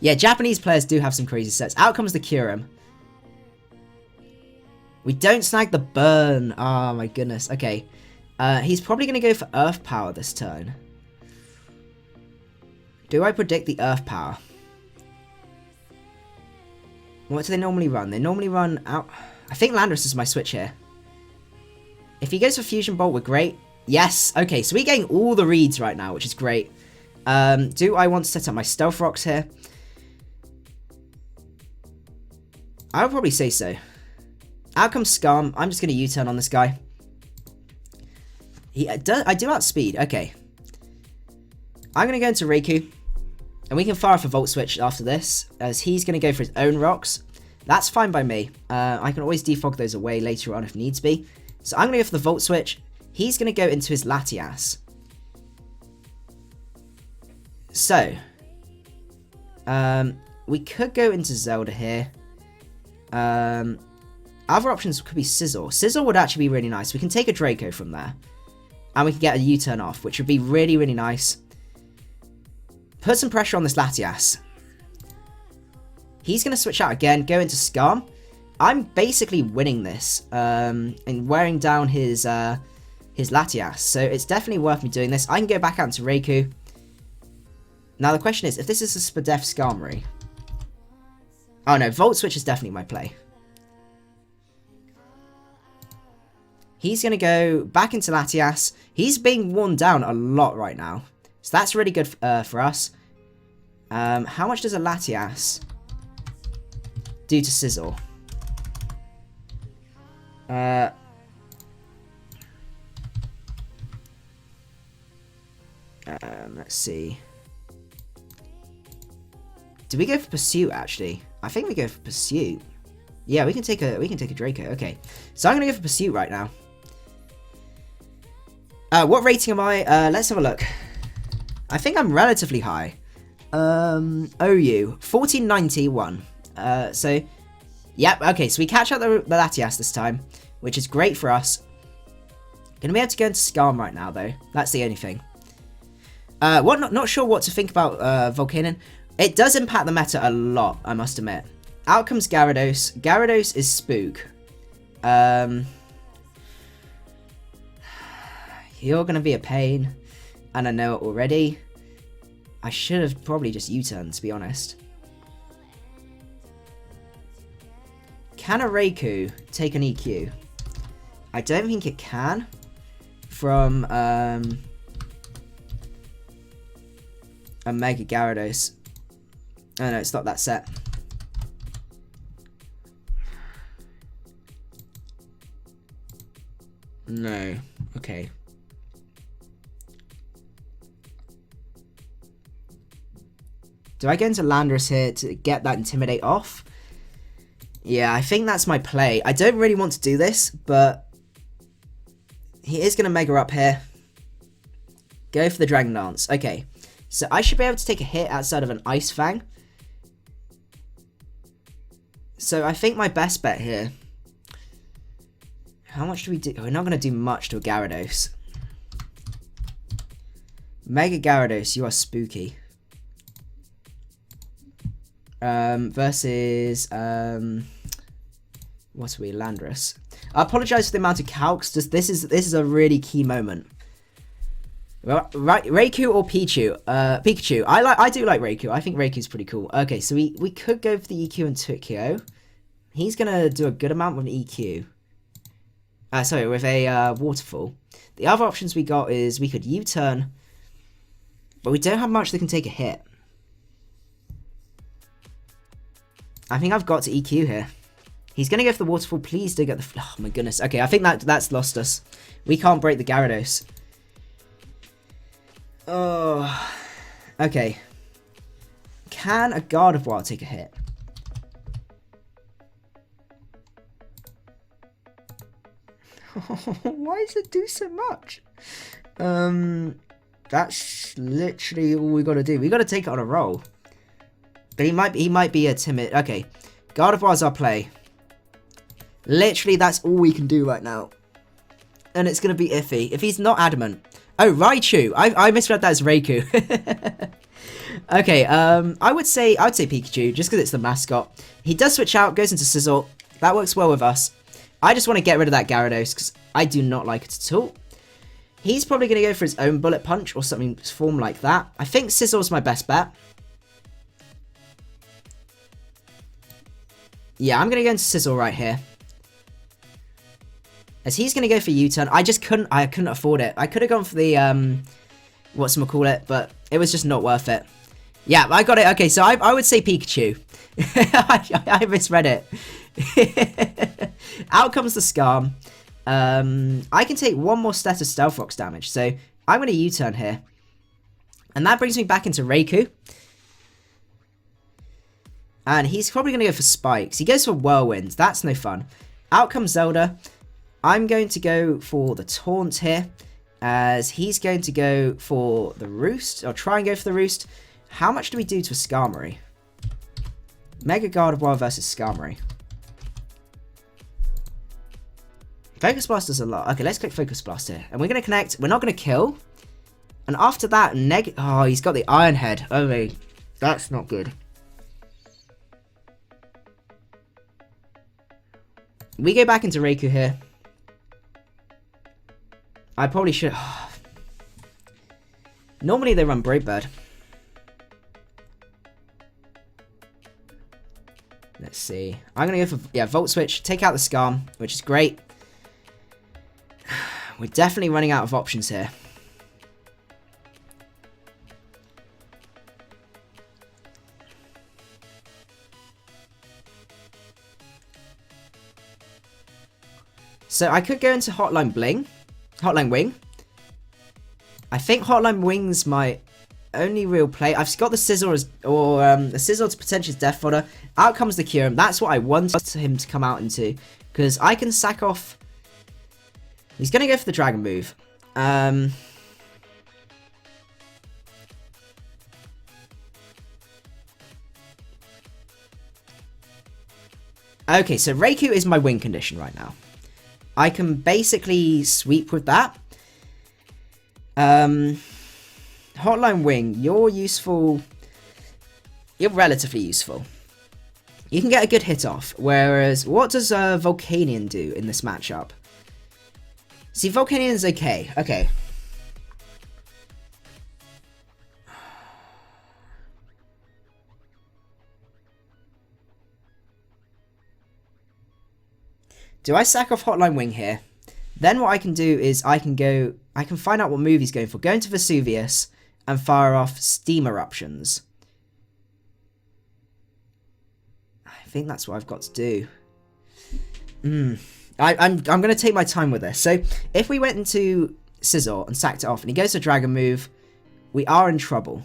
Yeah, Japanese players do have some crazy sets. Out comes the Kyurem. We don't snag the burn. Oh my goodness. Okay. He's probably going to go for Earth Power this turn. Do I predict the Earth Power? What do they normally run? They normally run out... I think Landorus is my switch here. If he goes for Fusion Bolt, we're great. Yes. Okay, so we're getting all the reads right now, which is great. Do I want to set up my Stealth Rocks here? I would probably say so. Out comes Scum. I'm just going to U-turn on this guy. I do outspeed. Okay. I'm going to go into Raikou. And we can fire off a Volt Switch after this, as he's going to go for his own rocks. That's fine by me. I can always defog those away later on if needs be. So I'm going to go for the Volt Switch. He's going to go into his Latias. So, we could go into Zelda here. Other options could be Sizzle. Sizzle would actually be really nice. We can take a Draco from there. And we can get a U-turn off, which would be really, really nice. Put some pressure on this Latias. He's going to switch out again, go into Scum. I'm basically winning this and wearing down his Latias. So it's definitely worth me doing this. I can go back out into Raikou. Now the question is, if this is a Spadef Skarmory... Oh no, Volt Switch is definitely my play. He's going to go back into Latias. He's being worn down a lot right now. So that's really good for us. How much does a Latias do to Sizzle? Let's see. Do we go for Pursuit, actually? I think we go for Pursuit. Yeah, we can take a Draco. Okay. So I'm going to go for Pursuit right now. What rating am I? Let's have a look. I think I'm relatively high. OU 1491. So, yep. Okay, so we catch up the Latias this time, which is great for us. Gonna be able to go into Skarm right now, though. That's the only thing. Not sure what to think about Volcanion. It does impact the meta a lot, I must admit. Out comes Gyarados. Gyarados is Spook. You're gonna be a pain, and I know it already. I should have probably just U-turned, to be honest. Can a Raikou take an EQ? I don't think it can. From a Mega Gyarados. Oh no, it's not that set. No. Okay. Do I go into Landorus here to get that Intimidate off? Yeah, I think that's my play. I don't really want to do this, but he is going to Mega up here. Go for the Dragon Dance. Okay, so I should be able to take a hit outside of an Ice Fang. So I think my best bet here... How much do we do? We're not going to do much to a Gyarados. Mega Gyarados, you are spooky. Versus, what are we, Landorus. I apologise for the amount of calcs, just this is a really key moment. Well, right, Raikou or Pichu? Pikachu. I do like Raikou. I think Raikou's pretty cool. Okay, so we could go for the EQ and Tukio. He's gonna do a good amount with an EQ. Sorry, with a Waterfall. The other options we got is we could U-turn, but we don't have much that can take a hit. I think I've got to EQ here. He's going to go for the Waterfall. Please do get the... Oh, my goodness. Okay, I think that's lost us. We can't break the Gyarados. Oh. Okay. Can a Gardevoir take a hit? Why does it do so much? That's literally all we got to do. We got to take it on a roll. But he might be a timid... Okay. Gardevoir's our play. Literally, that's all we can do right now. And it's going to be iffy. If he's not adamant. Oh, Raichu. I misread that as Raikou. Okay, I would say Pikachu, just because it's the mascot. He does switch out, goes into Sizzle. That works well with us. I just want to get rid of that Gyarados, because I do not like it at all. He's probably going to go for his own Bullet Punch, or something form like that. I think Sizzle's my best bet. Yeah, I'm going to go into Sizzle right here. As he's going to go for U-turn. I couldn't afford it. I could have gone for the, whatchamacallit, but it was just not worth it. Yeah, I got it. Okay, so I would say Pikachu. I misread it. Out comes the Scarm. I can take one more set of Stealth Rocks damage, so I'm going to U-turn here. And that brings me back into Raikou. And he's probably going to go for Spikes. He goes for Whirlwind. That's no fun. Out comes Zelda. I'm going to go for the Taunt here, as he's going to go for the Roost, or try and go for the Roost. How much do we do to a Skarmory? Mega Gardevoir versus Skarmory. Focus Blast does a lot. Okay, let's click Focus Blast here. And we're going to connect. We're not going to kill. And after that, oh, he's got the Iron Head. Oh, wait. That's not good. We go back into Raikou here. I probably should... Normally they run Brave Bird. Let's see. I'm going to go for, yeah, Volt Switch. Take out the Scarm, which is great. We're definitely running out of options here. So I could go into Hotline Wing. I think Hotline Wing's my only real play. I've got the Sizzle the Sizzle to potential Death Fodder. Out comes the Kyurem. That's what I wanted him to come out into, because I can sack off. He's gonna go for the Dragon move. Okay, so Raikou is my win condition right now. I can basically sweep with that. Hotline Wing, you're useful. You're relatively useful. You can get a good hit off. Whereas, what does Volcanion do in this matchup? See, Volcanion's okay. Okay. Do I sack off Hotline Wing here? Then what I can do is I can find out what move he's going for. Go into Vesuvius and fire off Steam Eruptions. I think that's what I've got to do. I'm going to take my time with this. So if we went into Sizzle and sacked it off and he goes to Dragon move, we are in trouble.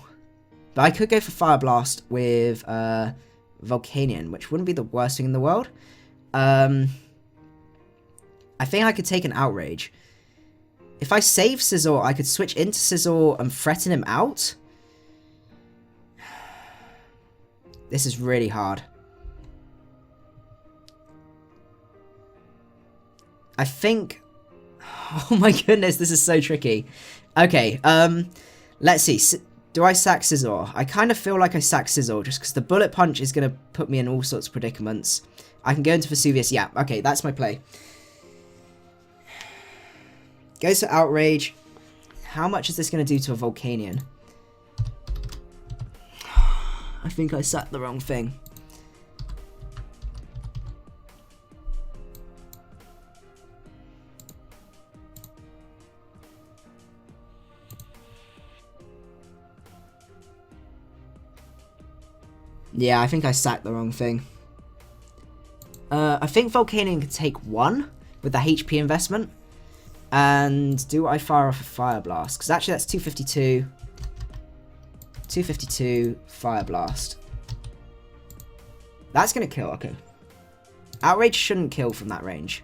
But I could go for Fire Blast with Volcanion, which wouldn't be the worst thing in the world. I think I could take an Outrage. If I save Sizzle, I could switch into Sizzle and threaten him out. This is really hard. I think... Oh my goodness, this is so tricky. Okay, let's see. Do I sack Sizzle? I kind of feel like I sack Sizzle just because the Bullet Punch is going to put me in all sorts of predicaments. I can go into Vesuvius. Yeah, okay, that's my play. Goes to Outrage. How much is this going to do to a Volcanion? I think I sacked the wrong thing. Yeah, I think I sacked the wrong thing. I think Volcanion could take one with the HP investment. And do I fire off a Fire Blast? Because actually that's 252. 252, Fire Blast. That's going to kill, okay. Outrage shouldn't kill from that range.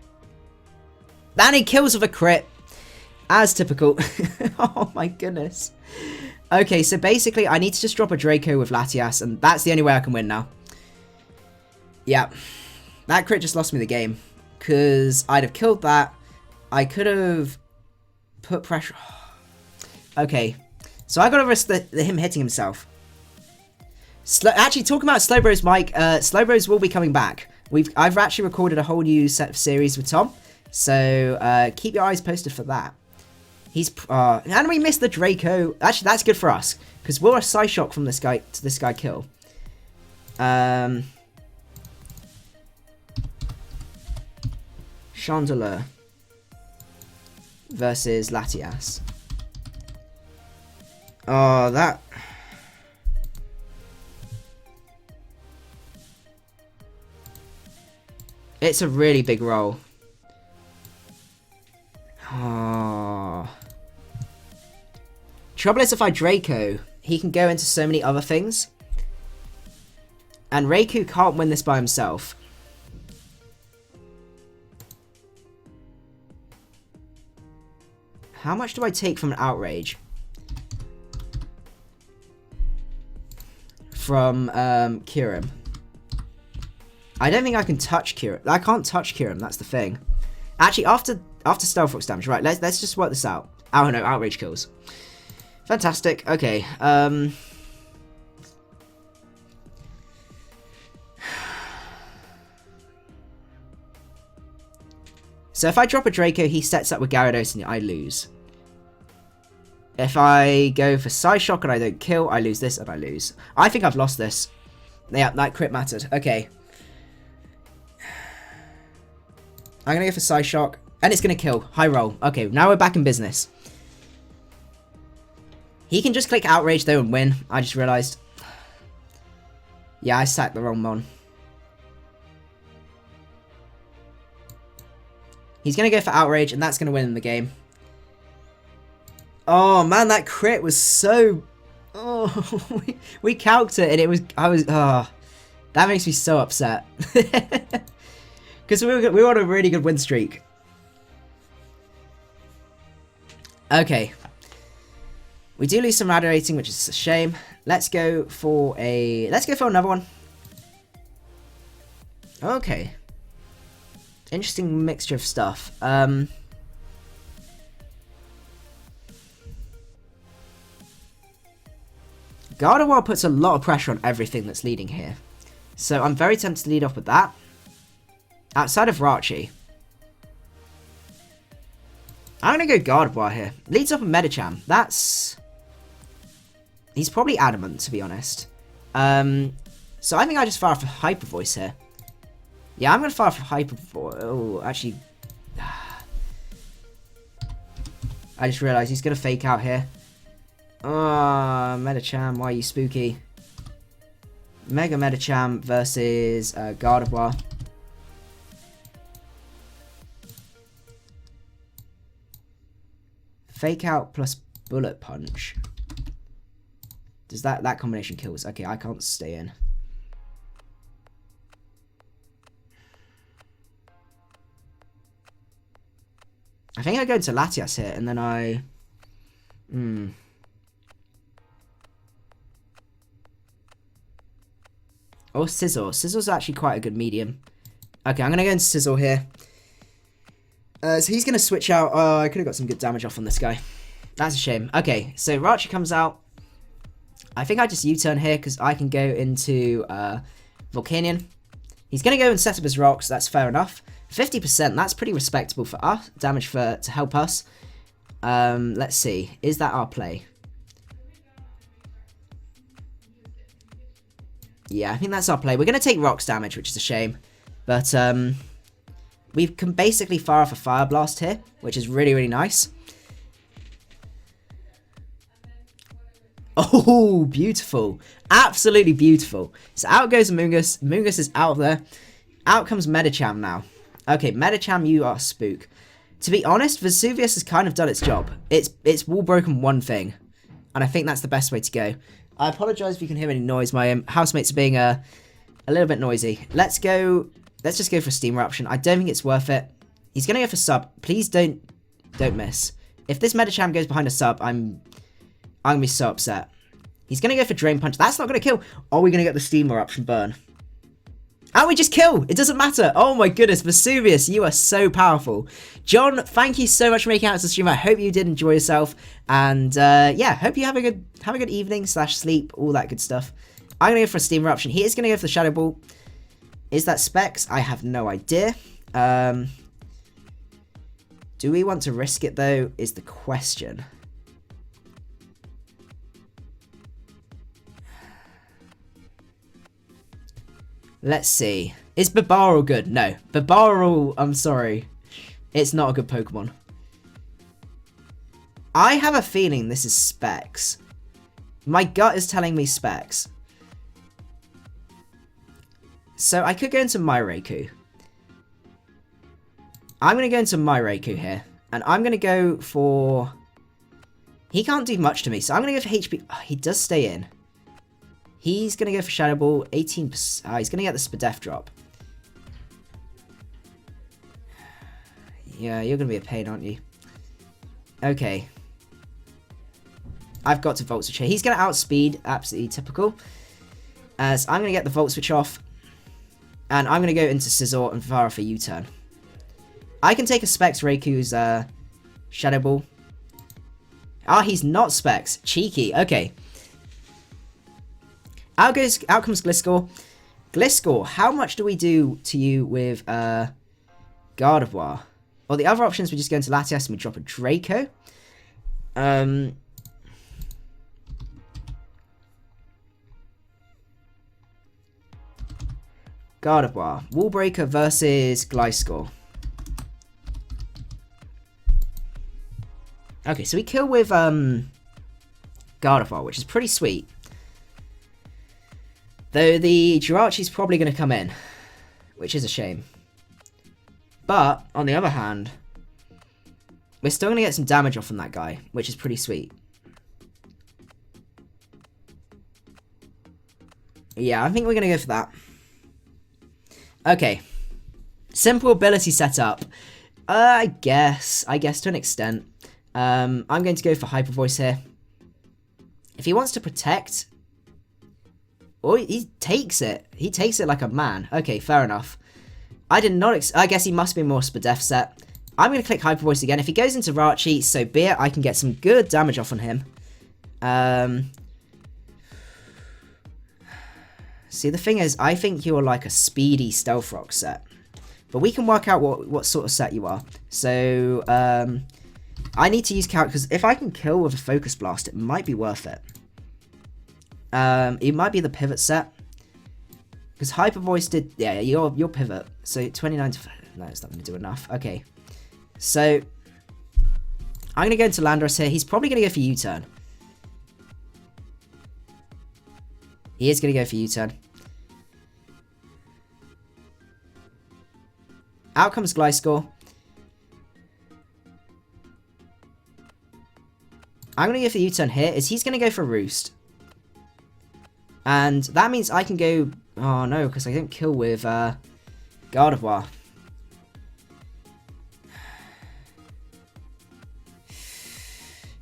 And he kills with a crit. As typical. Oh my goodness. Okay, so basically I need to just drop a Draco with Latias, and that's the only way I can win now. Yeah. That crit just lost me the game. Because I'd have killed that. I could have put pressure... Okay. So I got to risk him hitting himself. Actually, talking about Slowbros, Mike, Slowbros will be coming back. I've actually recorded a whole new set of series with Tom, so keep your eyes posted for that. And we missed the Draco. Actually, that's good for us, because we'll a Psyshock from this guy to this guy kill. Chandelure versus Latias. Oh, that... It's a really big roll. Oh. Trouble is, if I Draco, he can go into so many other things. And Reiku can't win this by himself. How much do I take from an Outrage? From Kyurem. I don't think I can touch Kyurem. I can't touch Kyurem, that's the thing. Actually, after Stealth Rock's damage, right, let's just work this out. Oh no, Outrage kills. Fantastic, okay. So if I drop a Draco, he sets up with Gyarados and I lose. If I go for Psyshock and I don't kill, I lose this and I lose. I think I've lost this. Yeah, that crit mattered. Okay. I'm going to go for Psyshock. And it's going to kill. High roll. Okay, now we're back in business. He can just click Outrage though and win. I just realised. Yeah, I sacked the wrong mon. He's going to go for Outrage and that's going to win the game. Oh man, that crit was so... Oh, we calced it and it was... Oh, that makes me so upset. Because we were on a really good win streak. Okay. We do lose some radiating, which is a shame. Let's go for another one. Okay. Interesting mixture of stuff. Gardevoir puts a lot of pressure on everything that's leading here. So I'm very tempted to lead off with that. Outside of Rachi. I'm going to go Gardevoir here. Leads up a Medicham. That's... He's probably adamant, to be honest. So I think I just fire for Hyper Voice here. Yeah, I'm going to fire for Hyper Voice. Oh, actually... I just realised he's going to fake out here. Oh, Medicham, why are you spooky? Mega Medicham versus Gardevoir. Fake out plus Bullet Punch. Does that combination kills? Okay, I can't stay in. I think I go into Latias here and then I... Or Sizzle. Sizzle's actually quite a good medium. Okay, I'm going to go into Sizzle here. So he's going to switch out. Oh, I could have got some good damage off on this guy. That's a shame. Okay, so Rachi comes out. I think I just U-turn here because I can go into Volcanion. He's going to go and set up his rocks. That's fair enough. 50%. That's pretty respectable for us. Damage to help us. Let's see. Is that our play? Yeah, I think that's our play. We're going to take rocks damage, which is a shame. But we can basically fire off a Fire Blast here, which is really, really nice. Oh, beautiful. Absolutely beautiful. So out goes Mungus. Mungus is out there. Out comes Medicham now. Okay, Medicham, you are spook. To be honest, Vesuvius has kind of done its job. It's wall broken one thing. And I think that's the best way to go. I apologise if you can hear any noise. My housemates are being a little bit noisy. Let's just go for Steam Eruption. I don't think it's worth it. He's going to go for sub. Please don't miss. If this Medicham goes behind a sub, I'm going to be so upset. He's going to go for Drain Punch. That's not going to kill. Are we going to get the Steam Eruption burn? And we just kill. It doesn't matter. Oh my goodness. Vesuvius, you are so powerful. John, thank you so much for making out to the stream. I hope you did enjoy yourself. And yeah, hope you have a good evening / sleep, all that good stuff. I'm going to go for a Steam Eruption. He is going to go for the Shadow Ball. Is that Specs? I have no idea. Do we want to risk it, though, is the question. Let's see. Is Bibarel good? No. Bibarel, I'm sorry. It's not a good Pokemon. I have a feeling this is Specs. My gut is telling me Specs. So I could go into my Raikou. I'm going to go into my Raikou here. And I'm going to go for... He can't do much to me, so I'm going to go for HP. Oh, he does stay in. He's going to go for Shadow Ball. 18%. Oh, he's going to get the Spadef drop. Yeah, you're going to be a pain, aren't you? Okay. I've got to Volt Switch here. He's going to outspeed. Absolutely typical. As I'm going to get the Volt Switch off. And I'm going to go into Scizor and fire off a U-turn. I can take a Specs Raikou's Shadow Ball. Ah, he's not Specs. Cheeky. Okay. Out comes Gliscor. Gliscor, how much do we do to you with Gardevoir? Well, the other options, we just go into Latias and we drop a Draco. Gardevoir. Wall Breaker versus Gliscor. Okay, so we kill with Gardevoir, which is pretty sweet. Though the Jirachi's probably going to come in, which is a shame. But, on the other hand, we're still going to get some damage off from that guy, which is pretty sweet. Yeah, I think we're going to go for that. Okay. Simple ability setup. I guess to an extent. I'm going to go for Hyper Voice here. If he wants to protect... Oh, he takes it. He takes it like a man. Okay, fair enough. I did not... I guess he must be more Spadef set. I'm going to click Hyper Voice again. If he goes into Rachi, so be it. I can get some good damage off on him. See, the thing is, I think you're like a speedy Stealth Rock set. But we can work out what sort of set you are. So, I need to use Calc, because if I can kill with a Focus Blast, it might be worth it. It might be the Pivot set. Because Hyper Voice did... Yeah, your Pivot. So, 29 to... No, it's not going to do enough. Okay. So, I'm going to go into Landorus here. He's probably going to go for U-turn. He is going to go for U-turn. Out comes Gliscor. I'm going to go for U-turn here. He's going to go for Roost. And that means I can go... Oh, no, because I don't kill with Gardevoir.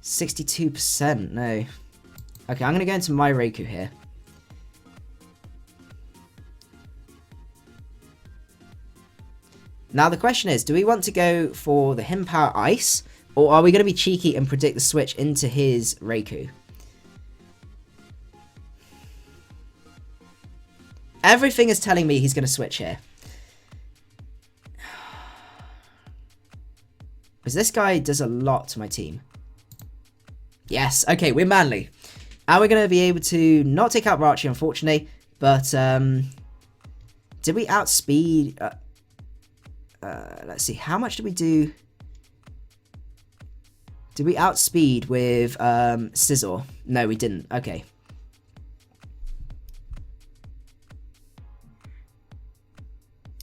%62%, no. Okay, I'm going to go into my Raikou here. Now the question is, do we want to go for the Himpower Ice, or are we going to be cheeky and predict the switch into his Raikou? Everything is telling me he's going to switch here. Because this guy does a lot to my team. Yes, okay, we're manly. And we're going to be able to not take out Rachi, unfortunately, but did we outspeed... let's see, how much did we do? Did we outspeed with Scizor? No, we didn't. Okay.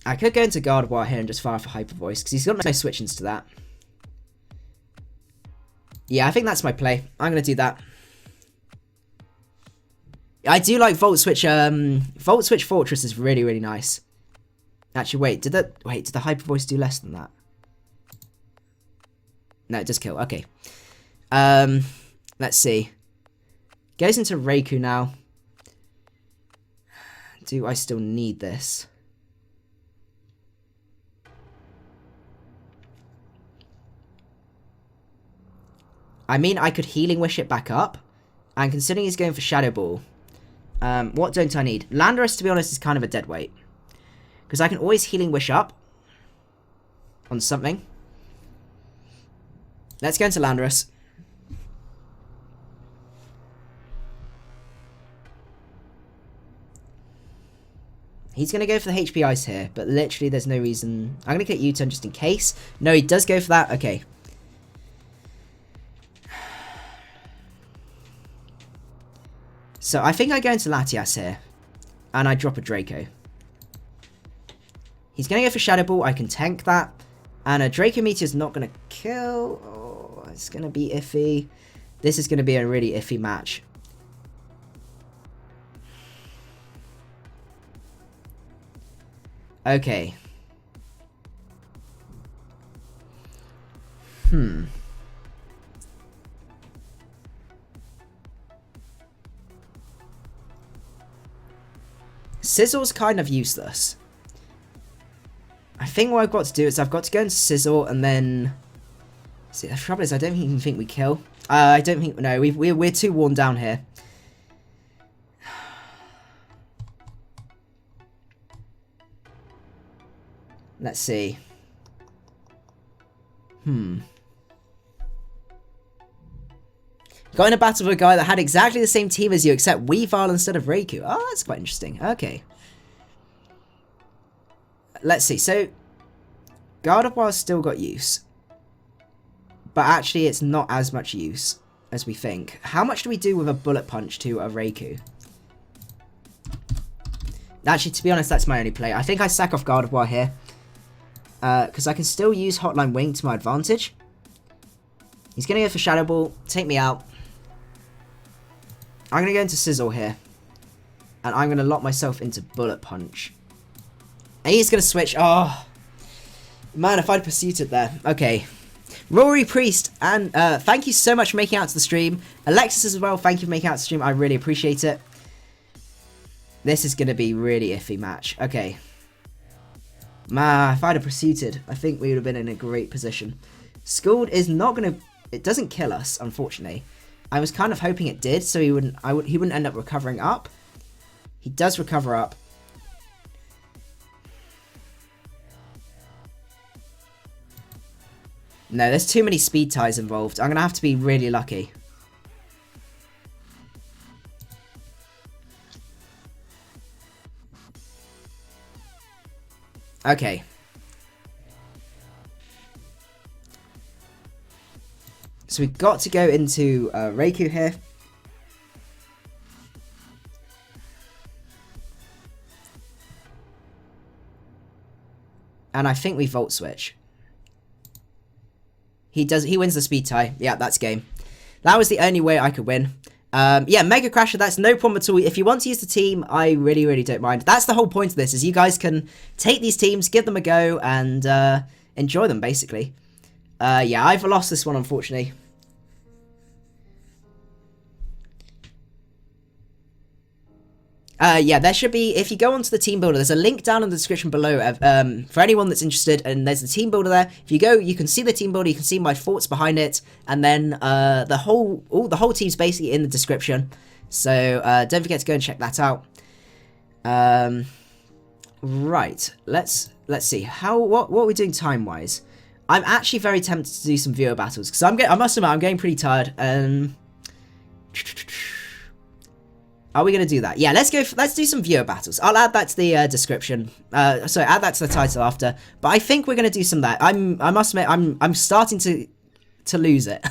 I could go into Gardevoir here and just fire for Hyper Voice, because he's got no switch-ins to that. Yeah, I think that's my play. I'm going to do that. I do like Volt Switch. Volt Switch Fortress is really, really nice. Actually, wait, did the Hyper Voice do less than that? No, it does kill. Okay. Let's see. Goes into Raikou now. Do I still need this? I mean, I could Healing Wish it back up. And considering he's going for Shadow Ball, What don't I need? Landorus, to be honest, is kind of a dead weight. Because I can always Healing Wish up on something. Let's go into Landorus. He's going to go for the HP Ice here, but literally there's no reason. I'm going to get U-turn just in case. No, he does go for that. Okay. So I think I go into Latias here, and I drop a Draco. He's going to go for Shadow Ball. I can tank that. And a Draco Meteor's not going to kill. Oh, it's going to be iffy. This is going to be a really iffy match. Okay. Sizzle's kind of useless. I think what I've got to do is I've got to go into Sizzle and then... See, the trouble is I don't even think we kill. I don't think... No, we're too worn down here. Let's see. Got in a battle with a guy that had exactly the same team as you, except Weavile instead of Raikou. Oh, that's quite interesting. Okay. Let's see. So, Gardevoir's still got use. But actually, it's not as much use as we think. How much do we do with a Bullet Punch to a Raikou? Actually, to be honest, that's my only play. I think I sack off Gardevoir here. Because I can still use Hotline Wing to my advantage. He's going to go for Shadow Ball. Take me out. I'm going to go into Sizzle here. And I'm going to lock myself into Bullet Punch. And he's going to switch. Oh. Man, if I'd pursued it there. Okay. Rory Priest. And thank you so much for making it out to the stream. Alexis as well. Thank you for making it out to the stream. I really appreciate it. This is going to be a really iffy match. Okay. If I'd have pursued, I think we would have been in a great position. Scald is not going to... It doesn't kill us, unfortunately. I was kind of hoping it did, so he wouldn't end up recovering up. He does recover up. No, there's too many speed ties involved. I'm going to have to be really lucky. Okay. So we've got to go into Raikou here. And I think we Volt Switch. He wins the speed tie. Yeah, that's game. That was the only way I could win. Yeah, Mega Crasher, that's no problem at all. If you want to use the team, I really, really don't mind. That's the whole point of this, is you guys can take these teams, give them a go, and enjoy them, basically. Yeah, I've lost this one, unfortunately. Yeah, there should be, if you go onto the team builder, there's a link down in the description below for anyone that's interested, and there's the team builder there. If you go, you can see the team builder, you can see my thoughts behind it, and then the whole team's basically in the description. So don't forget to go and check that out. Right, let's see what are we doing time wise. I'm actually very tempted to do some viewer battles because I must admit I'm getting pretty tired. Are we going to do that? Yeah, let's do some viewer battles. I'll add that to the description. Sorry, add that to the title after. But I think we're going to do some of that. I must admit, I'm starting to lose it.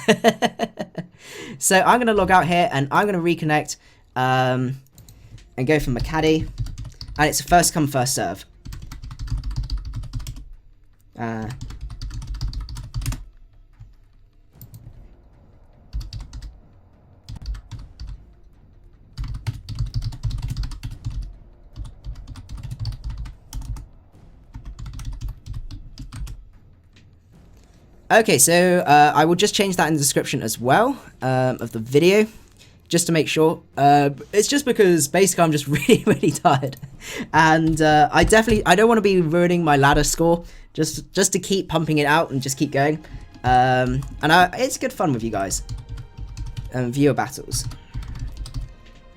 So I'm going to log out here and I'm going to reconnect and go for macadii. And it's a first come, first serve. Okay, so I will just change that in the description as well of the video, just to make sure. It's just because basically I'm just really, really tired, and I don't want to be ruining my ladder score just to keep pumping it out and just keep going. And it's good fun with you guys. Viewer battles.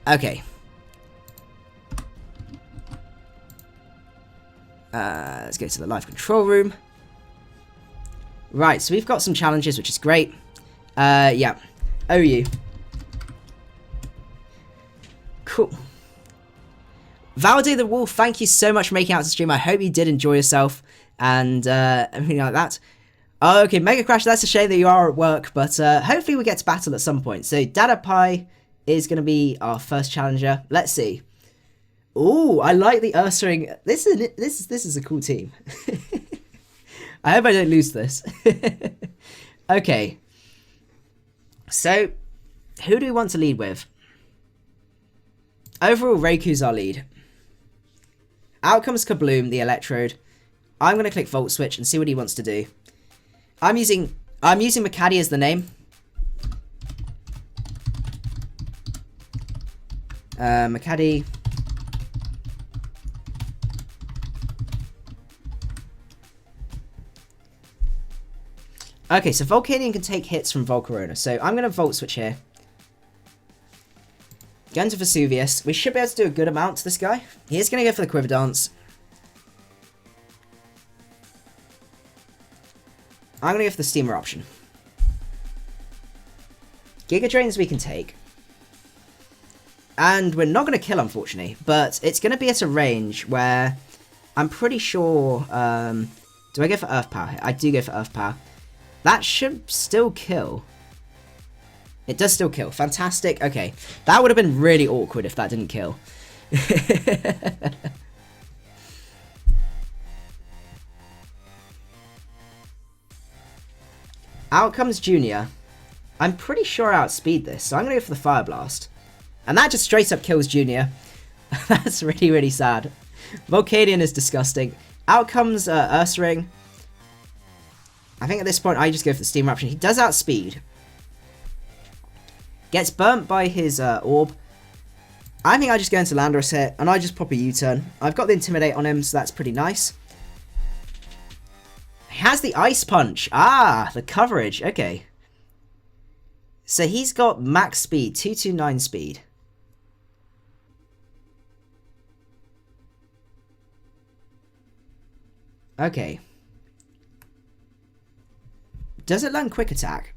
Okay. Let's go to the live control room. Right, so we've got some challenges, which is great. Yeah. OU. Cool. Valdo the Wolf, thank you so much for making out to stream. I hope you did enjoy yourself and everything like that. Oh, okay, Mega Crash, that's a shame that you are at work, but hopefully we get to battle at some point. So Dada Pie is going to be our first challenger. Let's see. Ooh, I like the Ursaring. This is a cool team. I hope I don't lose this. Okay. So, who do we want to lead with? Overall, Reiku's our lead. Out comes Kabloom, the Electrode. I'm going to click Volt Switch and see what he wants to do. I'm using macadii as the name. macadii. Okay, so Volcanion can take hits from Volcarona, so I'm going to Volt Switch here. Go into Vesuvius. We should be able to do a good amount to this guy. He is going to go for the Quiver Dance. I'm going to go for the Steam Eruption. Giga Drains we can take. And we're not going to kill, unfortunately, but it's going to be at a range where I'm pretty sure... do I go for Earth Power? I do go for Earth Power. That should still kill. It does still kill. Fantastic. Okay. That would have been really awkward if that didn't kill. Out comes Junior. I'm pretty sure I outspeed this, so I'm going to go for the Fire Blast. And that just straight up kills Junior. That's really, really sad. Volcanion is disgusting. Out comes Ursaring. I think at this point I just go for the Steam Eruption. He does outspeed. Gets burnt by his orb. I think I just go into Landorus here, and I just pop a U-turn. I've got the Intimidate on him, so that's pretty nice. He has the Ice Punch. Ah, the coverage. Okay. So he's got max speed, 229 speed. Okay. Does it learn Quick Attack?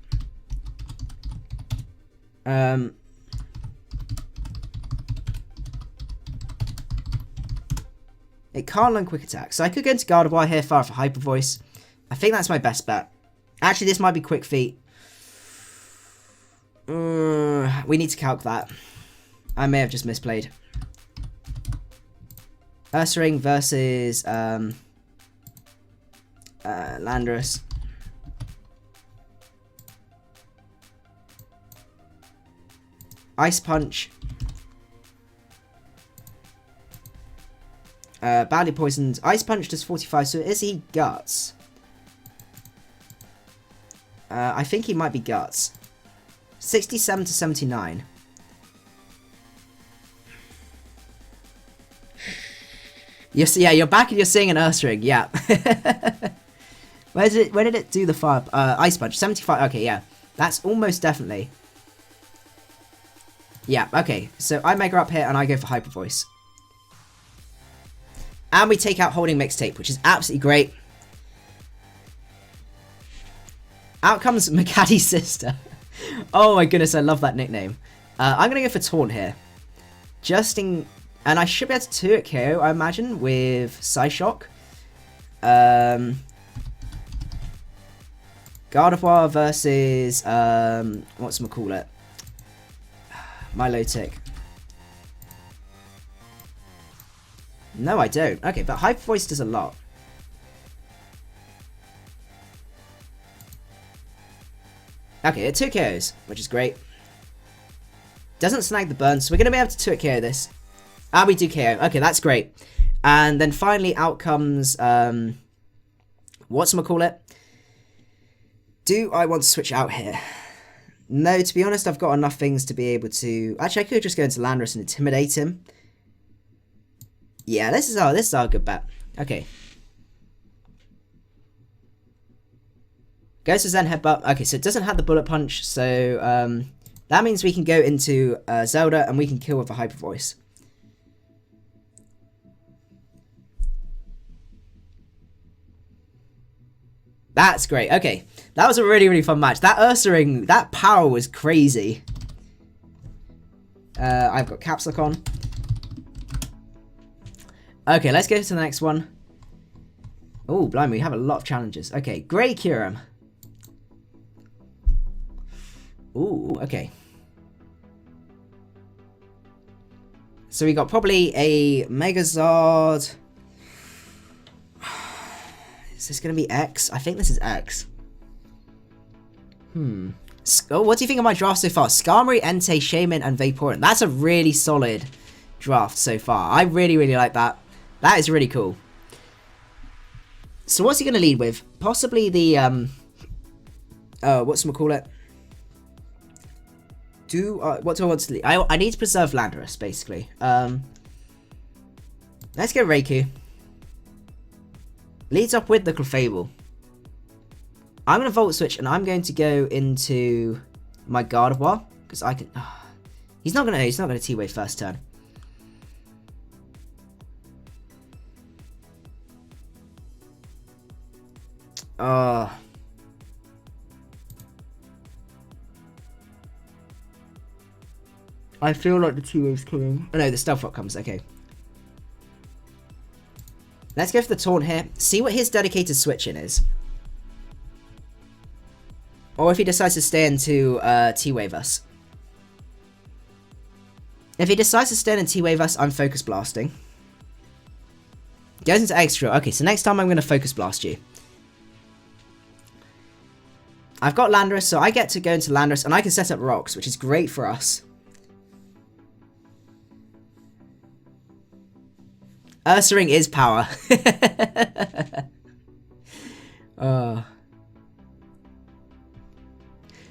It can't learn Quick Attack. So I could go into Gardevoir here, fire for Hyper Voice. I think that's my best bet. Actually, this might be Quick Feet. We need to calc that. I may have just misplayed. Ursaring versus Landorus. Ice Punch. Badly poisoned. Ice Punch does 45, so is he Guts? I think he might be Guts. 67 to 79. Yeah, you're back and you're seeing an Ursaring, yeah. Where did it do the fire? Ice Punch, 75, okay, yeah. That's almost definitely. Yeah, okay, so I Mega up here and I go for Hyper Voice. And we take out Holding Mixtape, which is absolutely great. Out comes Macadii's sister. Oh my goodness, I love that nickname. I'm going to go for Taunt here. And I should be able to 2-hit KO, I imagine, with Psyshock. Gardevoir versus, whatchamacallit? Milotic. No, I don't. Okay, but Hyper Voice does a lot. Okay, it 2 KOs, which is great. Doesn't snag the burn, so we're going to be able to 2-hit KO this. And we do KO. Okay, that's great. And then finally out comes, whatchamacallit? Do I want to switch out here? No, to be honest, I've got enough things to be able to... Actually, I could just go into Landorus and Intimidate him. Yeah, this is our good bet. Okay. Goes to Zen Headbutt. Okay, so it doesn't have the Bullet Punch, so that means we can go into Zelda and we can kill with a Hyper Voice. That's great. Okay. That was a really, really fun match. That Ursaring, that power was crazy. I've got caps lock on. Okay, let's go to the next one. Oh, blimey, we have a lot of challenges. Okay, Grey Kyurem. Ooh, okay. So we got probably a Megazord. Is this going to be X? I think this is X. Oh, what do you think of my draft so far? Skarmory, Entei, Shaman, and Vaporeon. That's a really solid draft so far. I really, really like that. That is really cool. So what's he going to lead with? Possibly the, whatchamacallit? What do I want to lead? I need to preserve Landorus, basically. Let's go Raikou. Leads up with the Clefable. I'm going to Volt Switch, and I'm going to go into my Gardevoir, because I can... he's not going to T-Wave first turn. I feel like the T-Wave's coming. Oh no, the Stealth Rock comes, okay. Let's go for the Taunt here. See what his dedicated switch-in is. Or if he decides to stay into T-Wave us. If he decides to stay in and T-Wave us, I'm Focus Blasting. Goes into Extra. Okay, so next time I'm going to Focus Blast you. I've got Landorus, so I get to go into Landorus, and I can set up rocks, which is great for us. Ursaring is power.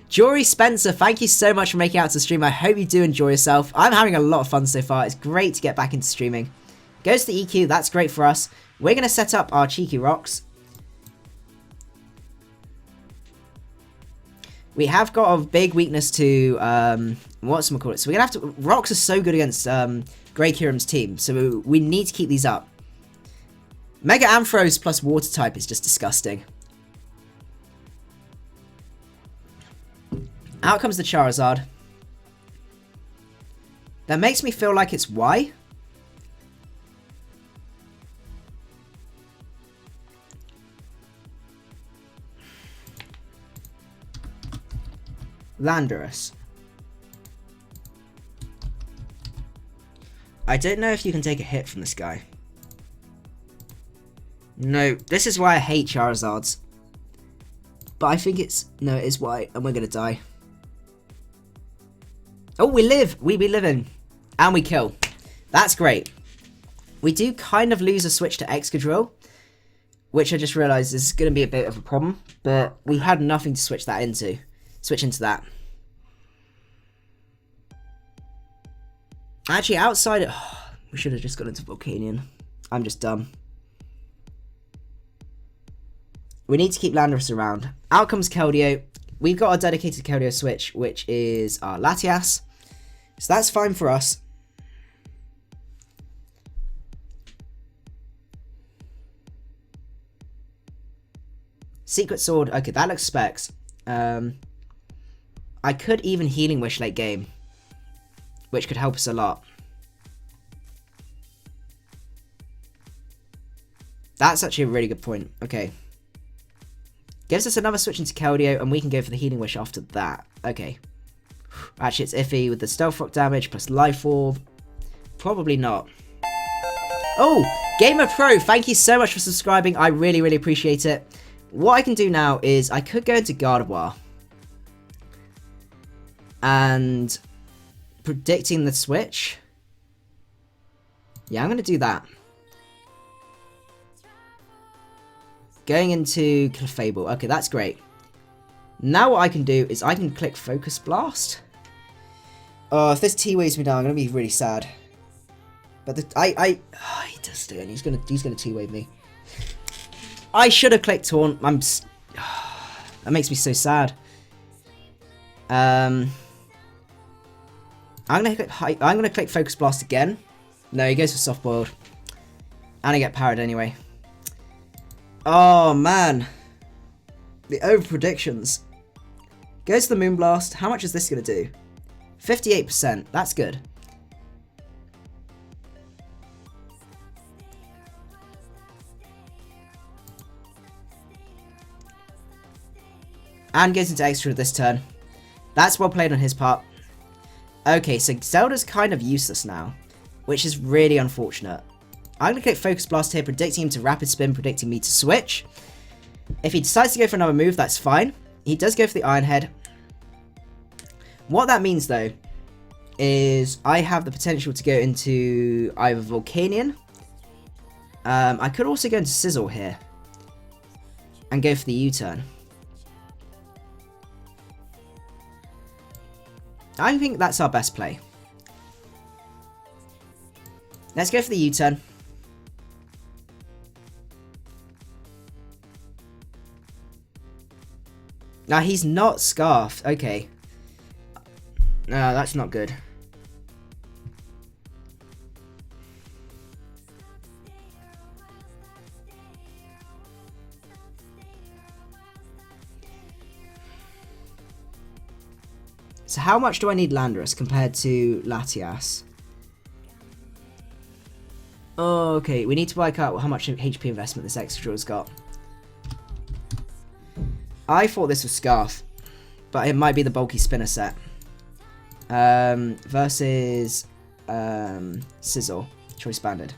Jory Spencer, thank you so much for making it out to the stream. I hope you do enjoy yourself. I'm having a lot of fun so far. It's great to get back into streaming. Goes to the EQ. That's great for us. We're going to set up our cheeky rocks. We have got a big weakness to, whatchamacallit. So we're going to have to... Rocks are so good against Grey Kyurem's team, so we need to keep these up. Mega Ampharos plus Water type is just disgusting. Out comes the Charizard. That makes me feel like it's Y. Landorus. I don't know if you can take a hit from this guy. No, this is why I hate Charizards. But I think it's... No, it is Y, and we're going to die. Oh, we live! We be living. And we kill. That's great. We do kind of lose a switch to Excadrill, which I just realised is going to be a bit of a problem. But we had nothing to switch that into. Switch into that. Actually, outside it... Oh, we should have just gone into Volcanion. I'm just dumb. We need to keep Landorus around. Out comes Keldeo. We've got a dedicated Keldeo switch, which is our Latias. So that's fine for us. Secret Sword. Okay, that looks specs. I could even Healing Wish late game, which could help us a lot. That's actually a really good point. Okay. Gives us another switch into Keldeo, and we can go for the Healing Wish after that. Okay. Actually, it's iffy with the Stealth Rock damage plus Life Orb. Probably not. Oh! Gamer Pro, thank you so much for subscribing. I really, really appreciate it. What I can do now is I could go into Gardevoir. And... predicting the switch. Yeah, I'm going to do that. Going into Clefable. Okay, that's great. Now what I can do is I can click Focus Blast. Oh, if this T-Waves me down, I'm going to be really sad. But he does do it. He's going to T-Wave me. I should have clicked Taunt. That makes me so sad. I'm going to click Focus Blast again. No, he goes for Soft Boiled. And I get parried anyway. Oh, man. The over predictions. Goes to the Moonblast. How much is this going to do? 58%. That's good. And goes into extra this turn. That's well played on his part. Okay, so Zelda's kind of useless now, which is really unfortunate. I'm going to click Focus Blast here, predicting him to Rapid Spin, predicting me to switch. If he decides to go for another move, that's fine. He does go for the Iron Head. What that means, though, is I have the potential to go into either Volcanion. I could also go into Sizzle here and go for the U-turn. I think that's our best play. Let's go for the U-turn. Now, he's not Scarfed. Okay. No, that's not good. So how much do I need Landorus compared to Latias? Okay, we need to work out how much HP investment this Excadrill's got. I thought this was Scarf, but it might be the bulky spinner set. Versus Sizzle, choice banded.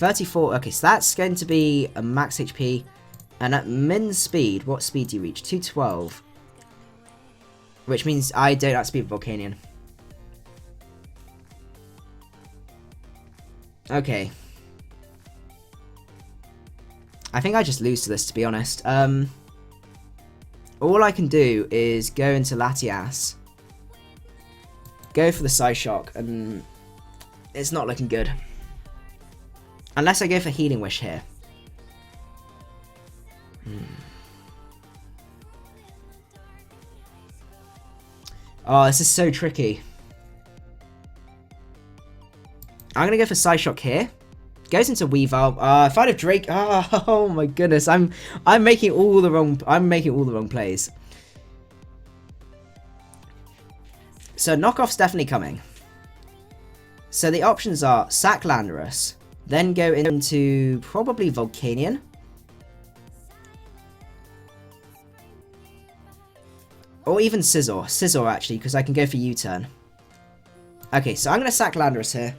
$34. Okay, so that's going to be a max HP, and at min speed, what speed do you reach? 212, which means I don't outspeed Volcanion. Okay. I think I just lose to this, to be honest. All I can do is go into Latias, go for the Psyshock, and it's not looking good. Unless I go for Healing Wish here. Oh, this is so tricky. I'm gonna go for Psyshock here. Goes into Weavile. If I'd have Drake, oh my goodness, I'm making all the wrong plays. So knockoff's definitely coming. So the options are sack Landorus, then go into probably Volcanion. Or even Scizor. Scizor actually, because I can go for U-turn. Okay, so I'm gonna sack Landorus here.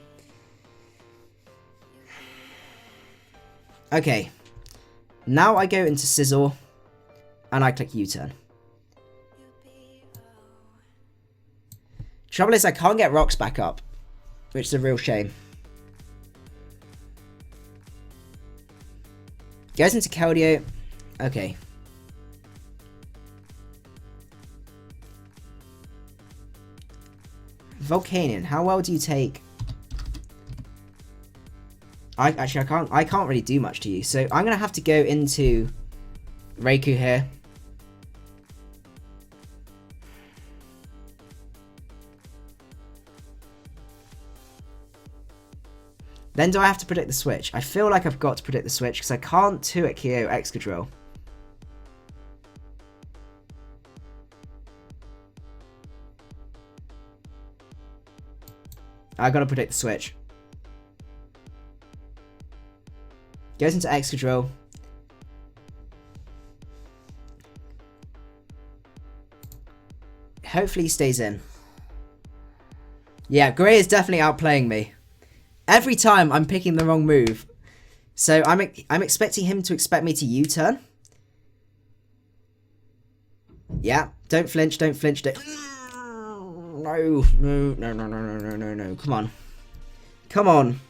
Okay, now I go into Sizzle, and I click U-turn. Trouble is I can't get rocks back up, which is a real shame. Goes into Keldeo. Okay. Volcanion, how well do you take? I can't really do much to you, so I'm gonna have to go into Raikou here. Then do I have to predict the switch? I feel like I've got to predict the switch because I can't 2-hit KO Excadrill. I gotta predict the switch. Goes into Excadrill. Hopefully he stays in. Yeah, Grey is definitely outplaying me. Every time I'm picking the wrong move. So I'm expecting him to expect me to U-turn. Yeah, don't flinch, don't flinch, don't... No. Come on. Come on.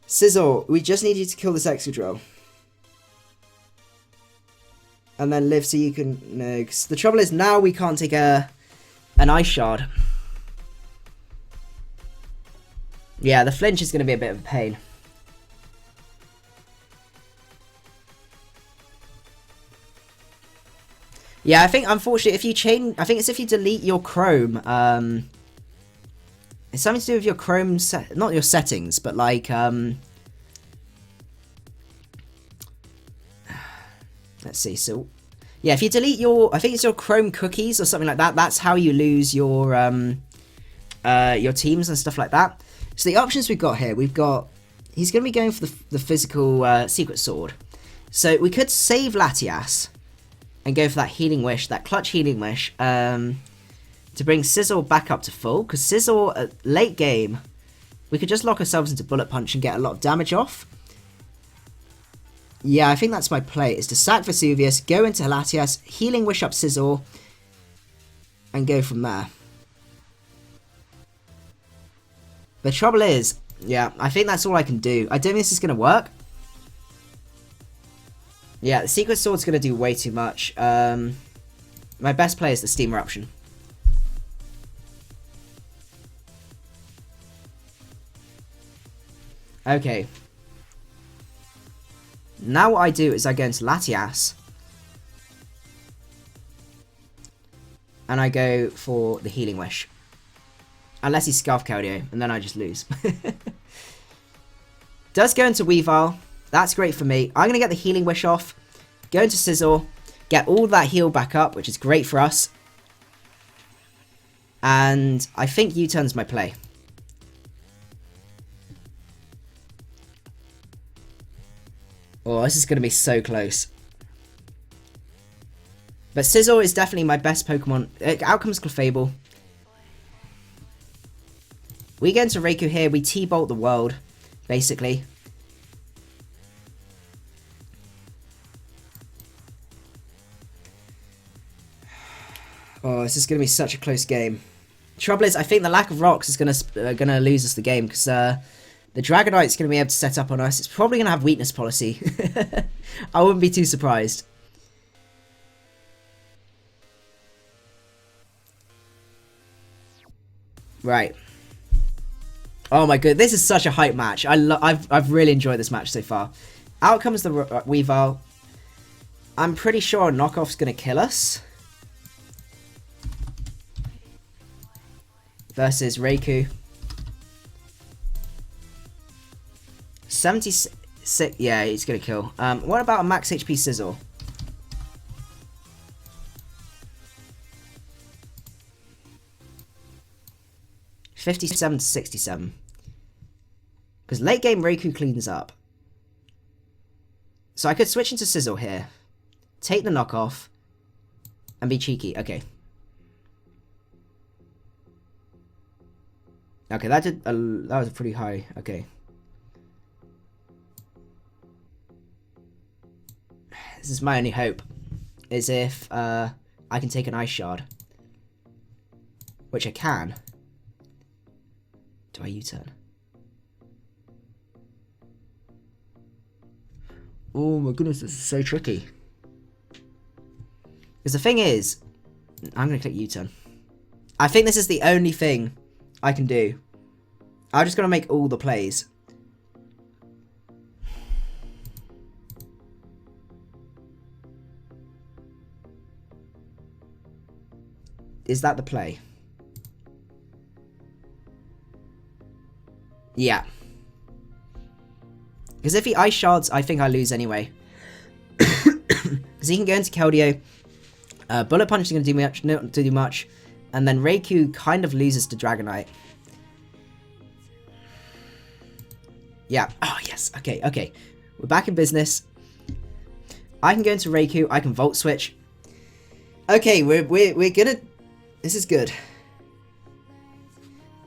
Sizzle, we just need you to kill this Excadrill. And then live so you can... No, 'cause the trouble is now we can't take an Ice Shard. Yeah, the flinch is going to be a bit of a pain. Yeah, I think, unfortunately, if you change... I think it's if you delete your Chrome, It's something to do with your Chrome not your settings, but like let's see. So yeah, if you delete your, I think it's your Chrome cookies or something like that. That's how you lose your teams and stuff like that. So the options we've got here, we've got, he's going to be going for the physical secret sword. So we could save Latias and go for that healing wish, that clutch healing wish, to bring Sizzle back up to full. Because Sizzle, at late game, we could just lock ourselves into Bullet Punch and get a lot of damage off. Yeah, I think that's my play, is to sack Vesuvius, go into Latias, healing wish up Sizzle, and go from there. The trouble is, yeah, I think that's all I can do. I don't think this is going to work. Yeah, the Secret Sword's going to do way too much. My best play is the Steam Eruption. Okay. Now what I do is I go into Latias. And I go for the Healing Wish. Unless he's Scarf Keldeo, and then I just lose. Does go into Weavile. That's great for me. I'm going to get the Healing Wish off. Go into Sizzle. Get all that heal back up, which is great for us. And I think U-turn's my play. Oh, this is going to be so close. But Sizzle is definitely my best Pokemon. Out comes Clefable. We get into Raikou here. We T-Bolt the world, basically. Oh, this is going to be such a close game. Trouble is, I think the lack of rocks is going to lose us the game, because the Dragonite's going to be able to set up on us. It's probably going to have weakness policy. I wouldn't be too surprised. Right. Oh my god, this is such a hype match. I've really enjoyed this match so far. Out comes the Weavile. I'm pretty sure a knockoff's going to kill us. Versus Raikou. 76, yeah, he's going to kill. What about a max HP Sizzle? $57 to 67. Because late game Raikou cleans up. So I could switch into Sizzle here. Take the knockoff. And be cheeky. Okay. Okay, that was pretty high. Okay. This is my only hope. Is if I can take an Ice Shard. Which I can. Do I U-turn? Oh my goodness, this is so tricky. Because the thing is, I'm going to click U-turn. I think this is the only thing I can do. I'm just going to make all the plays. Is that the play? Yeah. Because if he Ice Shards, I think I lose anyway. Because he can go into Keldeo. Bullet Punch is going to do much, not do much. And then Raikou kind of loses to Dragonite. Yeah. Oh, yes. Okay, okay. We're back in business. I can go into Raikou. I can Volt Switch. Okay, we're gonna... This is good.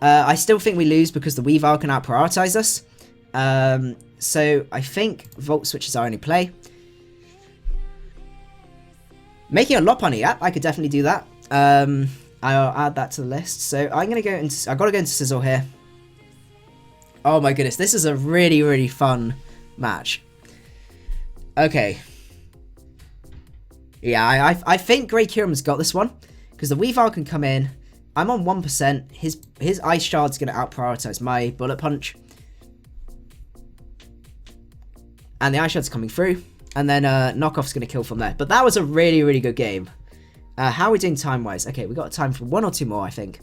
I still think we lose because the Weavile can out-prioritize us. So I think Volt Switch is our only play. Making a Lopunny, yeah, I could definitely do that. I'll add that to the list. So I'm gonna go into... I've got to go into Sizzle here. Oh my goodness, this is a really, really fun match. Okay. Yeah, I think Grey Kyurem's got this one. Because the Weavile can come in. I'm on 1%. His Ice Shard's going to out-prioritize my Bullet Punch. And the Ice Shard's coming through. And then Knockoff's going to kill from there. But that was a really, really good game. How are we doing time-wise? Okay, we got time for one or two more, I think.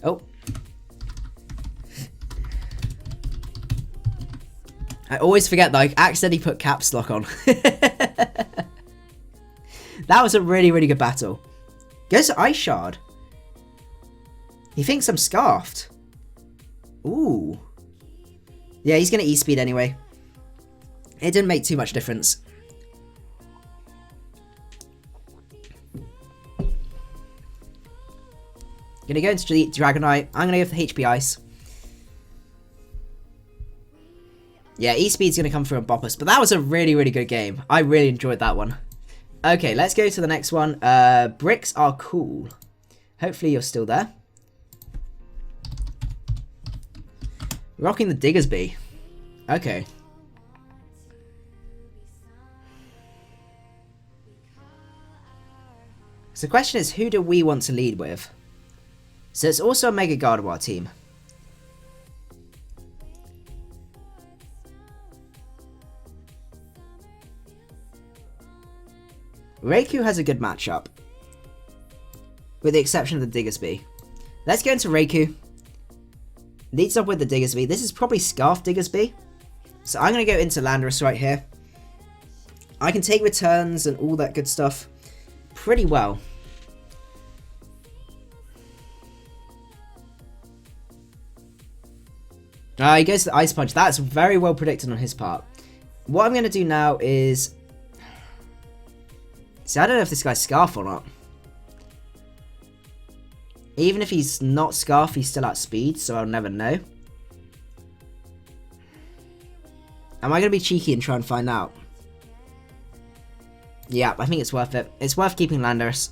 Oh. I always forget that I accidentally put caps lock on. That was a really, really good battle. Goes to Ice Shard. He thinks I'm Scarfed. Ooh. Yeah, he's going to E-Speed anyway. It didn't make too much difference. Gonna go into Dragonite. I'm gonna go for the HP Ice. Yeah, E-Speed's gonna come through and bop us. But that was a really, really good game. I really enjoyed that one. Okay, let's go to the next one. Bricks are cool. Hopefully you're still there. Rocking the Diggersby. Okay. So the question is, who do we want to lead with? So it's also a Mega Gardevoir team. Raikou has a good matchup. With the exception of the Diggersby. Let's go into Raikou. Leads up with the Diggersby. This is probably Scarf Diggersby. So I'm going to go into Landorus right here. I can take returns and all that good stuff pretty well. He goes to the Ice Punch. That's very well predicted on his part. What I'm going to do now is... See, I don't know if this guy's Scarf or not. Even if he's not Scarf, he's still at speed, so I'll never know. Am I going to be cheeky and try and find out? Yeah, I think it's worth it. It's worth keeping Landorus.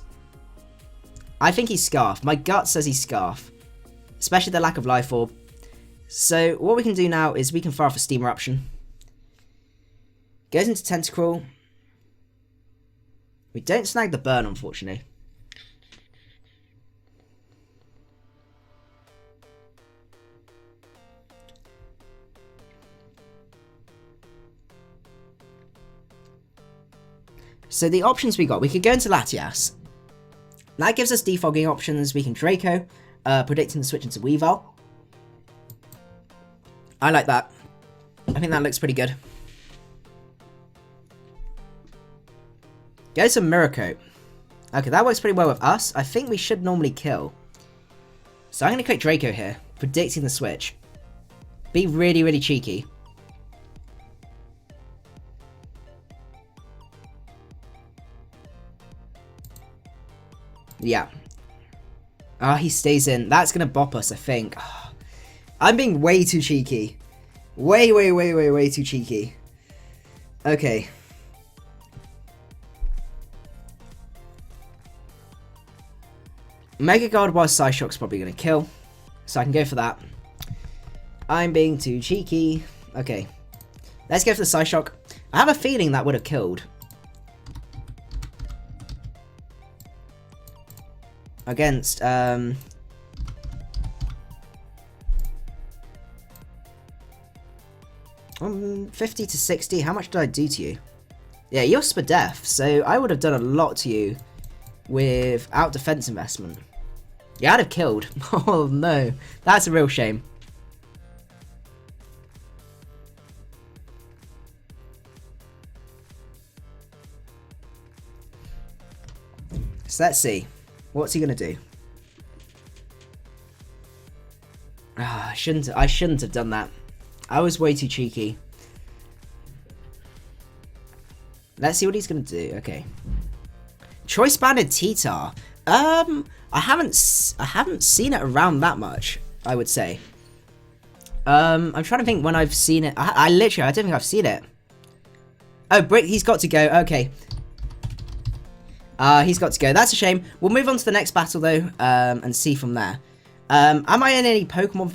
I think he's Scarf. My gut says he's Scarf. Especially the lack of Life Orb. So, what we can do now is we can fire off a Steam Eruption. Goes into Tentacruel. We don't snag the burn, unfortunately. So the options we got, we could go into Latias. That gives us defogging options. We can Draco, predicting the switch into Weavile. I like that. I think that looks pretty good. Go to Miracle. Okay, that works pretty well with us. I think we should normally kill. So I'm going to click Draco here, predicting the switch. Be really, really cheeky. Yeah. Ah, he stays in. That's going to bop us, I think. I'm being way too cheeky. Way too cheeky. Okay. Mega Gardevoir Psyshock's probably going to kill. So I can go for that. I'm being too cheeky. Okay. Let's go for the Psyshock. I have a feeling that would have killed. Against, 50 to 60, how much did I do to you? Yeah, you're Spadef, so I would have done a lot to you without defense investment. Yeah, I'd have killed. Oh no, that's a real shame. So let's see. What's he gonna do? Ah, I shouldn't have done that. I was way too cheeky. Let's see what he's gonna do. Okay. Choice Banded T-Tar. I haven't seen it around that much, I would say. I'm trying to think when I've seen it. I don't think I've seen it. Oh, Brick, he's got to go. Okay. He's got to go. That's a shame. We'll move on to the next battle though, and see from there. Am I in any Pokemon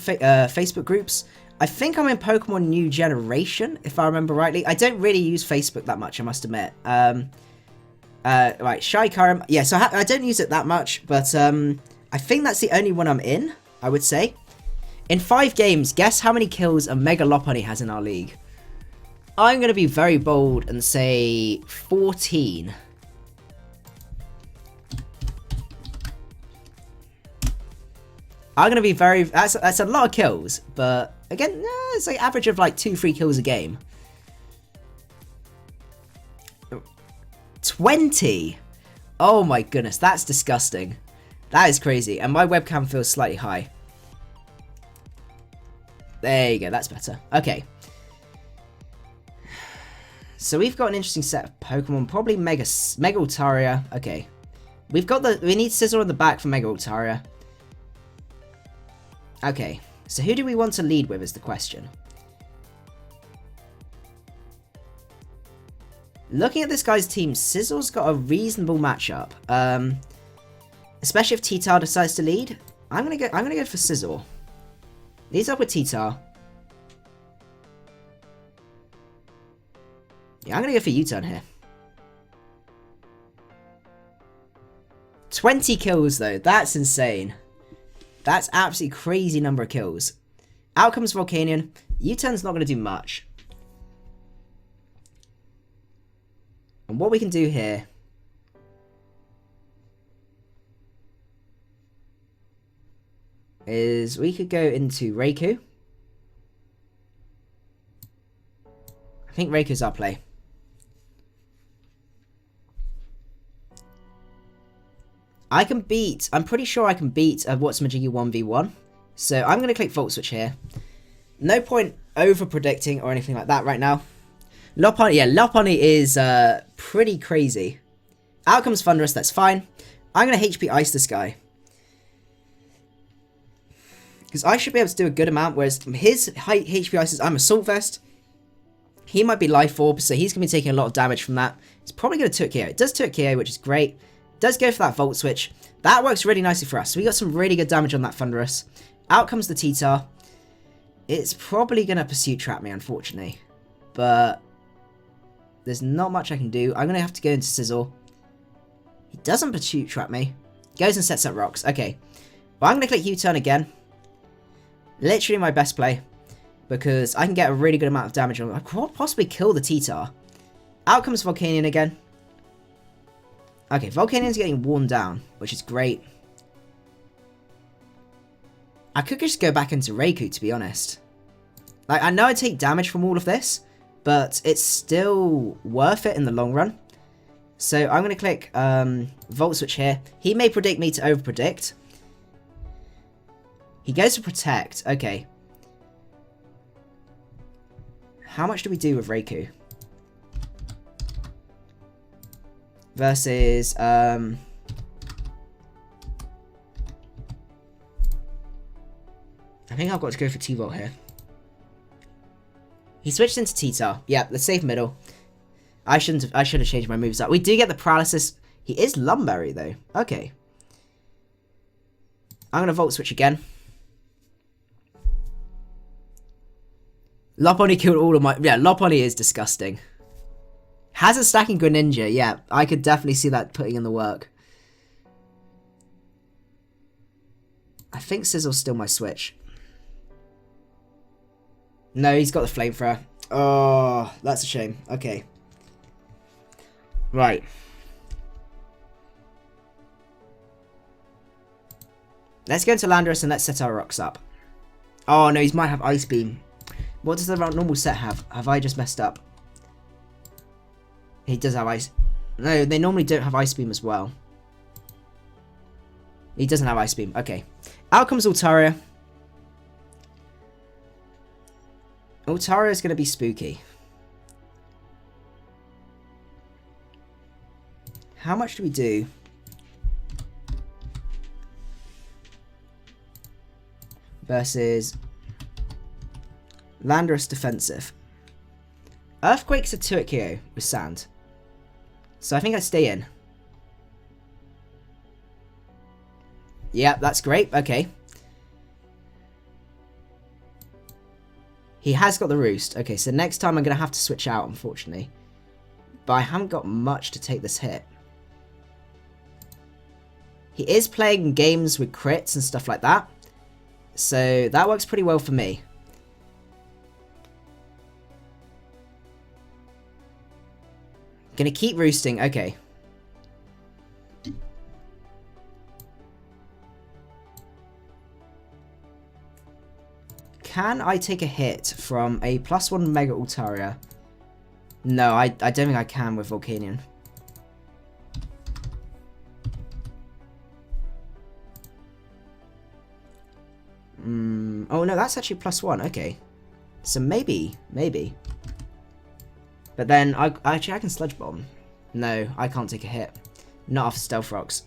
Facebook groups? I think I'm in Pokemon New Generation, if I remember rightly. I don't really use Facebook that much, I must admit. Right, Shy Karam. Yeah, so I don't use it that much, but I think that's the only one I'm in, I would say. In 5 games, guess how many kills a Mega Lopunny has in our league? I'm going to be very bold and say 14. I'm going to be very... That's a lot of kills, but again, it's like average of like 2-3 kills a game. 20! Oh my goodness, that's disgusting. That is crazy, and my webcam feels slightly high. There you go, that's better. Okay. So we've got an interesting set of Pokemon, probably Mega Altaria. Okay. We need Scizor on the back for Mega Altaria. Okay, so who do we want to lead with is the question. Looking at this guy's team, Scizor's got a reasonable matchup. Especially if T-Tar decides to lead. I'm gonna go for Scizor. Leads up with T-Tar. Yeah, I'm gonna go for U-turn here. 20 kills though, that's insane. That's absolutely crazy number of kills. Out comes Volcanion. U-turn's not going to do much. And what we can do here is we could go into Raikou. I think Raikou's our play. I'm pretty sure I can beat What's Majiggy 1v1. So I'm going to click Volt Switch here. No point over predicting or anything like that right now. Lopunny is pretty crazy. Out comes Thunderous, that's fine. I'm going to HP Ice this guy. Because I should be able to do a good amount, whereas his HP Ice is I'm Assault Vest. He might be Life Orb, so he's going to be taking a lot of damage from that. It's probably going to 2-KO. It does 2-KO, which is great. Does go for that Volt Switch. That works really nicely for us. So we got some really good damage on that Thunderous. Out comes the T-Tar. It's probably going to Pursuit Trap me, unfortunately. But there's not much I can do. I'm going to have to go into Scizor. He doesn't Pursuit Trap me. Goes and sets up rocks. Okay. Well, I'm going to click U-turn again. Literally my best play. Because I can get a really good amount of damage on him. I could possibly kill the T-Tar. Out comes Volcanion again. Okay, Volcanion's getting worn down, which is great. I could just go back into Raikou, to be honest. Like, I know I take damage from all of this, but it's still worth it in the long run. So I'm going to click Volt Switch here. He may predict me to over-predict. He goes for Protect. Okay. How much do we do with Raikou? Versus, I think I've got to go for T-Volt here. He switched into T-Tar. Yeah, let's save middle. I should have changed my moves up. We do get the paralysis. He is Lumberry though. Okay. I'm gonna Volt Switch again. Lopunny killed all of my... Yeah, Lopunny is disgusting. Has a stacking Greninja, yeah. I could definitely see that putting in the work. I think Sizzle's still my switch. No, he's got the Flamethrower. Oh, that's a shame. Okay. Right. Let's go into Landorus and let's set our rocks up. Oh no, he might have Ice Beam. What does the normal set have? Have I just messed up? He does have Ice... No, they normally don't have Ice Beam as well. He doesn't have Ice Beam. Okay. Out comes Altaria. Altaria is going to be spooky. How much do we do? Versus Landorus defensive. Earthquake's a 2-KO with sand. So I think I stay in. Yeah, that's great. Okay. He has got the roost. Okay, so next time I'm going to have to switch out, unfortunately. But I haven't got much to take this hit. He is playing games with crits and stuff like that. So that works pretty well for me. Gonna keep roosting. Okay. can I take a hit from a +1 Mega Altaria? No, I don't think I can with Volcanion. Oh no, that's actually +1. Okay, so maybe. But then I can Sludge Bomb. No, I can't take a hit. Not off Stealth Rocks.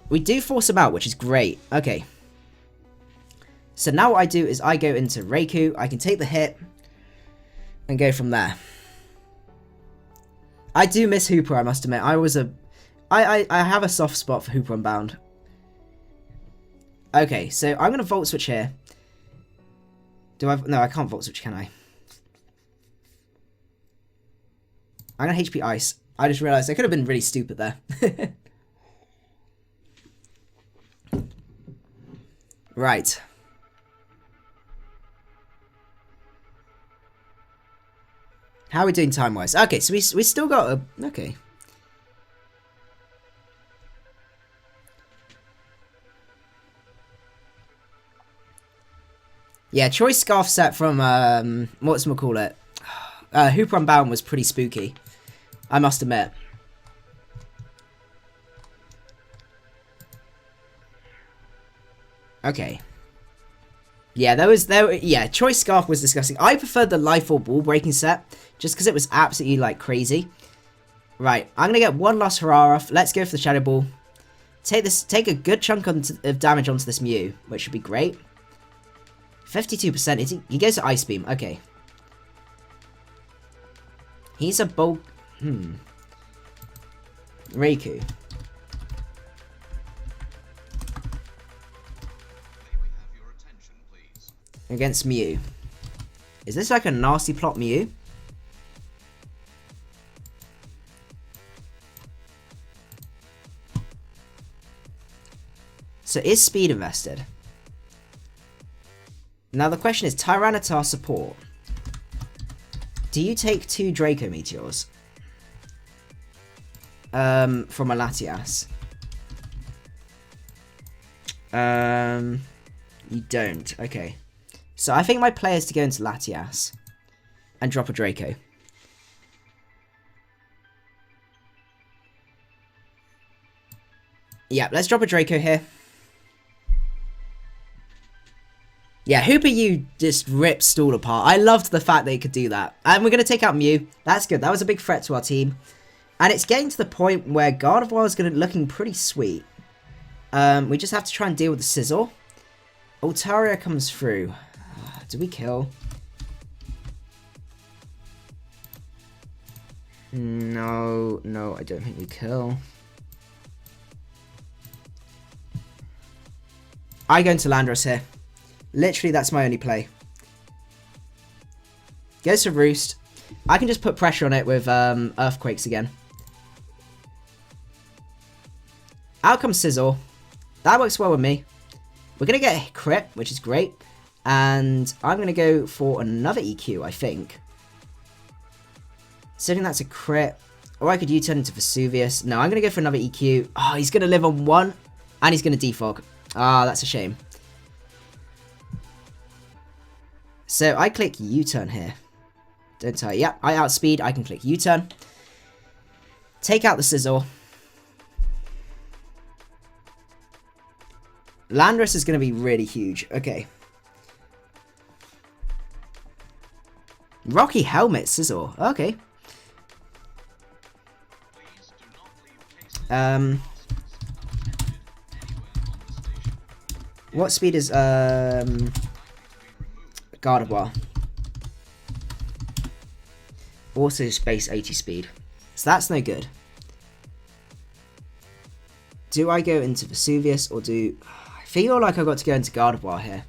We do force him out, which is great. Okay. So now what I do is I go into Raikou. I can take the hit and go from there. I do miss Hooper, I must admit. I have a soft spot for Hooper Unbound. Okay, so I'm going to Volt Switch here. No, I can't Volt Switch, can I? I'm going to HP Ice. I just realised I could have been really stupid there. Right. How are we doing time-wise? Okay, so we still got a... Okay. Yeah, Choice Scarf set from, whatchamacallit? Hooper Unbound was pretty spooky, I must admit. Okay. Yeah, yeah, Choice Scarf was disgusting. I preferred the Life Orb Wall Breaking set, just because it was absolutely, like, crazy. Right, I'm going to get one last Hurrah off. Let's go for the Shadow Ball. Take a good chunk of damage onto this Mew, which should be great. 52%. He goes to Ice Beam. Okay. He's a bulk. Raikou. Against Mew. Is this like a nasty plot Mew? So is speed invested? Now the question is, Tyranitar support. Do you take 2 Draco Meteors? From a Latias? You don't. Okay. So I think my play is to go into Latias and drop a Draco. Yeah, let's drop a Draco here. Yeah, Hooper you just ripped Stall apart. I loved the fact that he could do that. And we're going to take out Mew. That's good. That was a big threat to our team. And it's getting to the point where Gardevoir is looking pretty sweet. We just have to try and deal with the Sizzle. Altaria comes through. Do we kill? No, I don't think we kill. I go into Landorus here. Literally, that's my only play. Goes to Roost. I can just put pressure on it with Earthquakes again. Out comes Sizzle. That works well with me. We're going to get a crit, which is great. And I'm going to go for another EQ, I think. Assuming that's a crit. Or I could U-turn into Vesuvius. No, I'm going to go for another EQ. Oh, he's going to live on 1. And he's going to defog. Ah, that's a shame. So I click U-turn here. Don't I? Yep, I outspeed. I can click U-turn. Take out the Sizzle. Landorus is going to be really huge. Okay. Rocky Helmet Sizzle. Okay. What speed is Gardevoir? Also space 80 speed. So that's no good. Do I go into Vesuvius or do... I feel like I've got to go into Gardevoir here.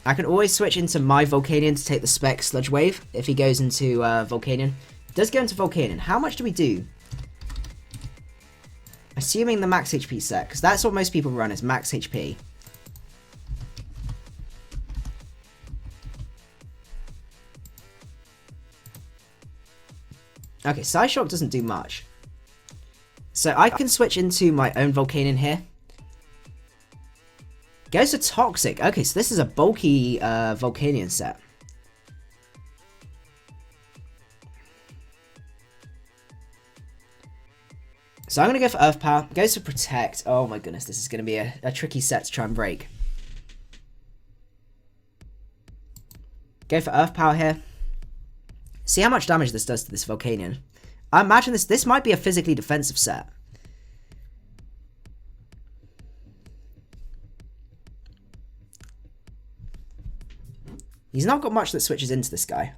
I can always switch into my Volcanion to take the Spec Sludge Wave if he goes into Volcanion. Does go into Volcanion. How much do we do? Assuming the max HP set, because that's what most people run is max HP. Okay, Psyshock doesn't do much. So I can switch into my own Volcanion here. Goes to Toxic. Okay, so this is a bulky Volcanion set. So I'm going to go for Earth Power. Goes to Protect. Oh my goodness, this is going to be a tricky set to try and break. Go for Earth Power here. See how much damage this does to this Volcanion. I imagine this might be a physically defensive set. He's not got much that switches into this guy.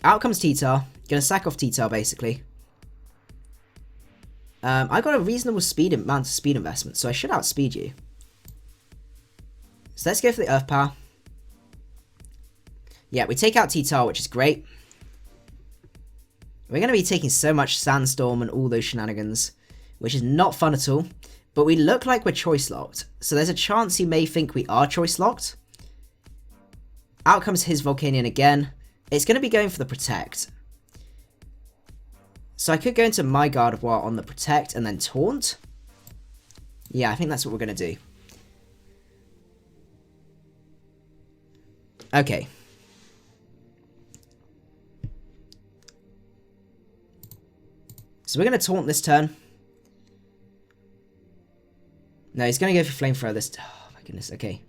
Out comes T-Tar. Gonna sack off T-Tar, basically. I got a reasonable amount of speed investment, so I should outspeed you. So let's go for the Earth Power. Yeah, we take out T-Tar, which is great. We're going to be taking so much Sandstorm and all those shenanigans, which is not fun at all. But we look like we're choice locked, so there's a chance he may think we are choice locked. Out comes his Volcanion again. It's going to be going for the Protect. So I could go into my Gardevoir on the Protect and then Taunt. Yeah, I think that's what we're going to do. Okay. So we're going to Taunt this turn. No, he's going to go for Flamethrower this... Oh my goodness, okay.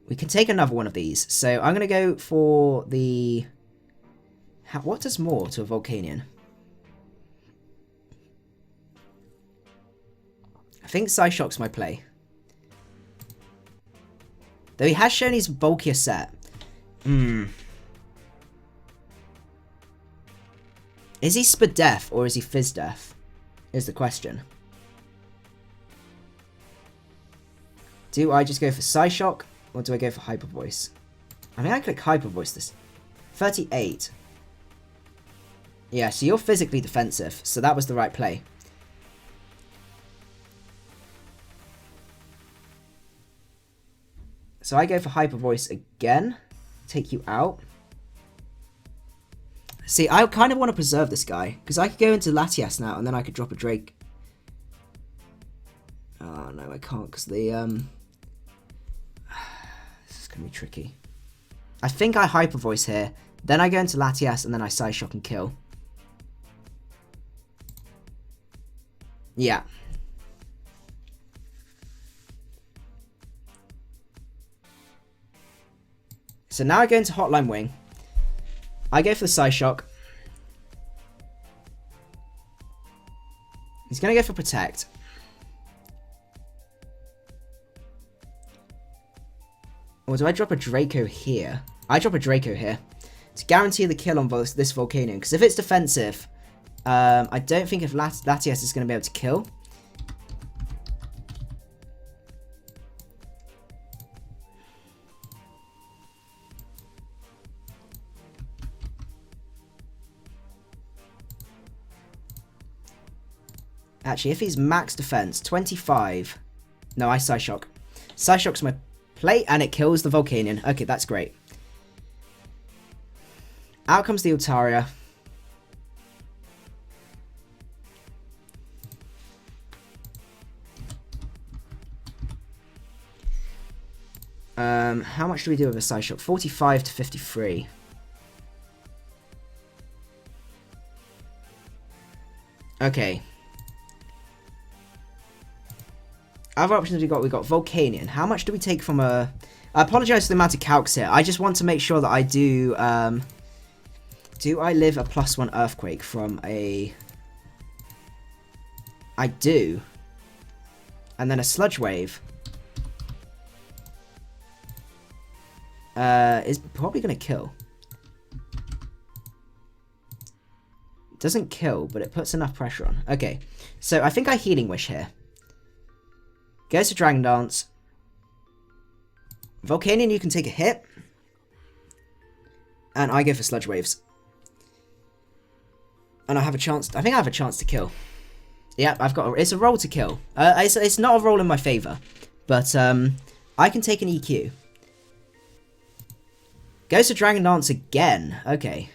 We can take another one of these. So I'm going to go for the... What does more to a Volcanion? I think Psyshock's my play. Though he has shown his bulkier set. Is he Spadef or is he Fizdef? Is the question. Do I just go for Psyshock or do I go for Hyper Voice? I mean, I click Hyper Voice this. 38. Yeah, so you're physically defensive, so that was the right play. So I go for Hyper Voice again. Take you out. See, I kind of want to preserve this guy, because I could go into Latias now, and then I could drop a Drake. Oh, no, I can't, because the, this is going to be tricky. I think I Hyper Voice here, then I go into Latias, and then I Psyshock and kill. Yeah. So now I go into Hotline Wing. I go for the Psyshock. He's going to go for Protect. Or do I drop a Draco here? I drop a Draco here. To guarantee the kill on this Volcanion. Because if it's defensive, I don't think if Latias is going to be able to kill. Actually, if he's max defense, 25. No, I Psyshock. Psyshock's my play, and it kills the Volcanion. Okay, that's great. Out comes the Altaria. How much do we do with a Psyshock? 45 to 53. Okay. Other options we got Volcanion. How much do we take from a... I apologise for the amount of calcs here. I just want to make sure that I do... do I live a +1 Earthquake from a... I do. And then a Sludge Wave. Is probably going to kill. Doesn't kill, but it puts enough pressure on. Okay, so I think I Healing Wish here. Goes to Dragon Dance. Volcanion, you can take a hit. And I go for Sludge Waves. And I have a chance... I think I have a chance to kill. Yeah, I've got... It's a roll to kill. It's not a roll in my favour. But I can take an EQ. Goes to Dragon Dance again. Okay.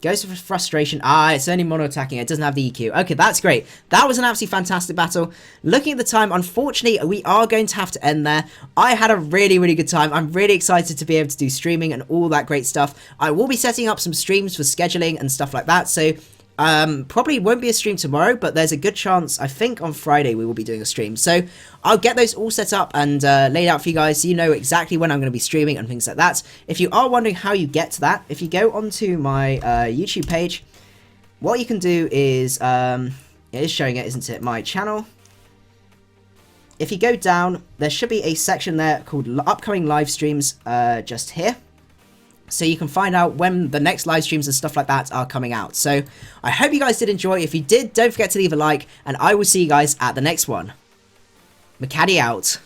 Goes for frustration. Ah, it's only mono attacking. It doesn't have the EQ. Okay, that's great. That was an absolutely fantastic battle. Looking at the time, unfortunately, we are going to have to end there. I had a really, really good time. I'm really excited to be able to do streaming and all that great stuff. I will be setting up some streams for scheduling and stuff like that. So probably won't be a stream tomorrow, but there's a good chance, I think on Friday we will be doing a stream. So I'll get those all set up and laid out for you guys so you know exactly when I'm going to be streaming and things like that. If you are wondering how you get to that, if you go onto my YouTube page, what you can do is, it is showing it, isn't it, my channel. If you go down, there should be a section there called upcoming live streams just here. So you can find out when the next live streams and stuff like that are coming out. So I hope you guys did enjoy. If you did, don't forget to leave a like, and I will see you guys at the next one. Macadii out.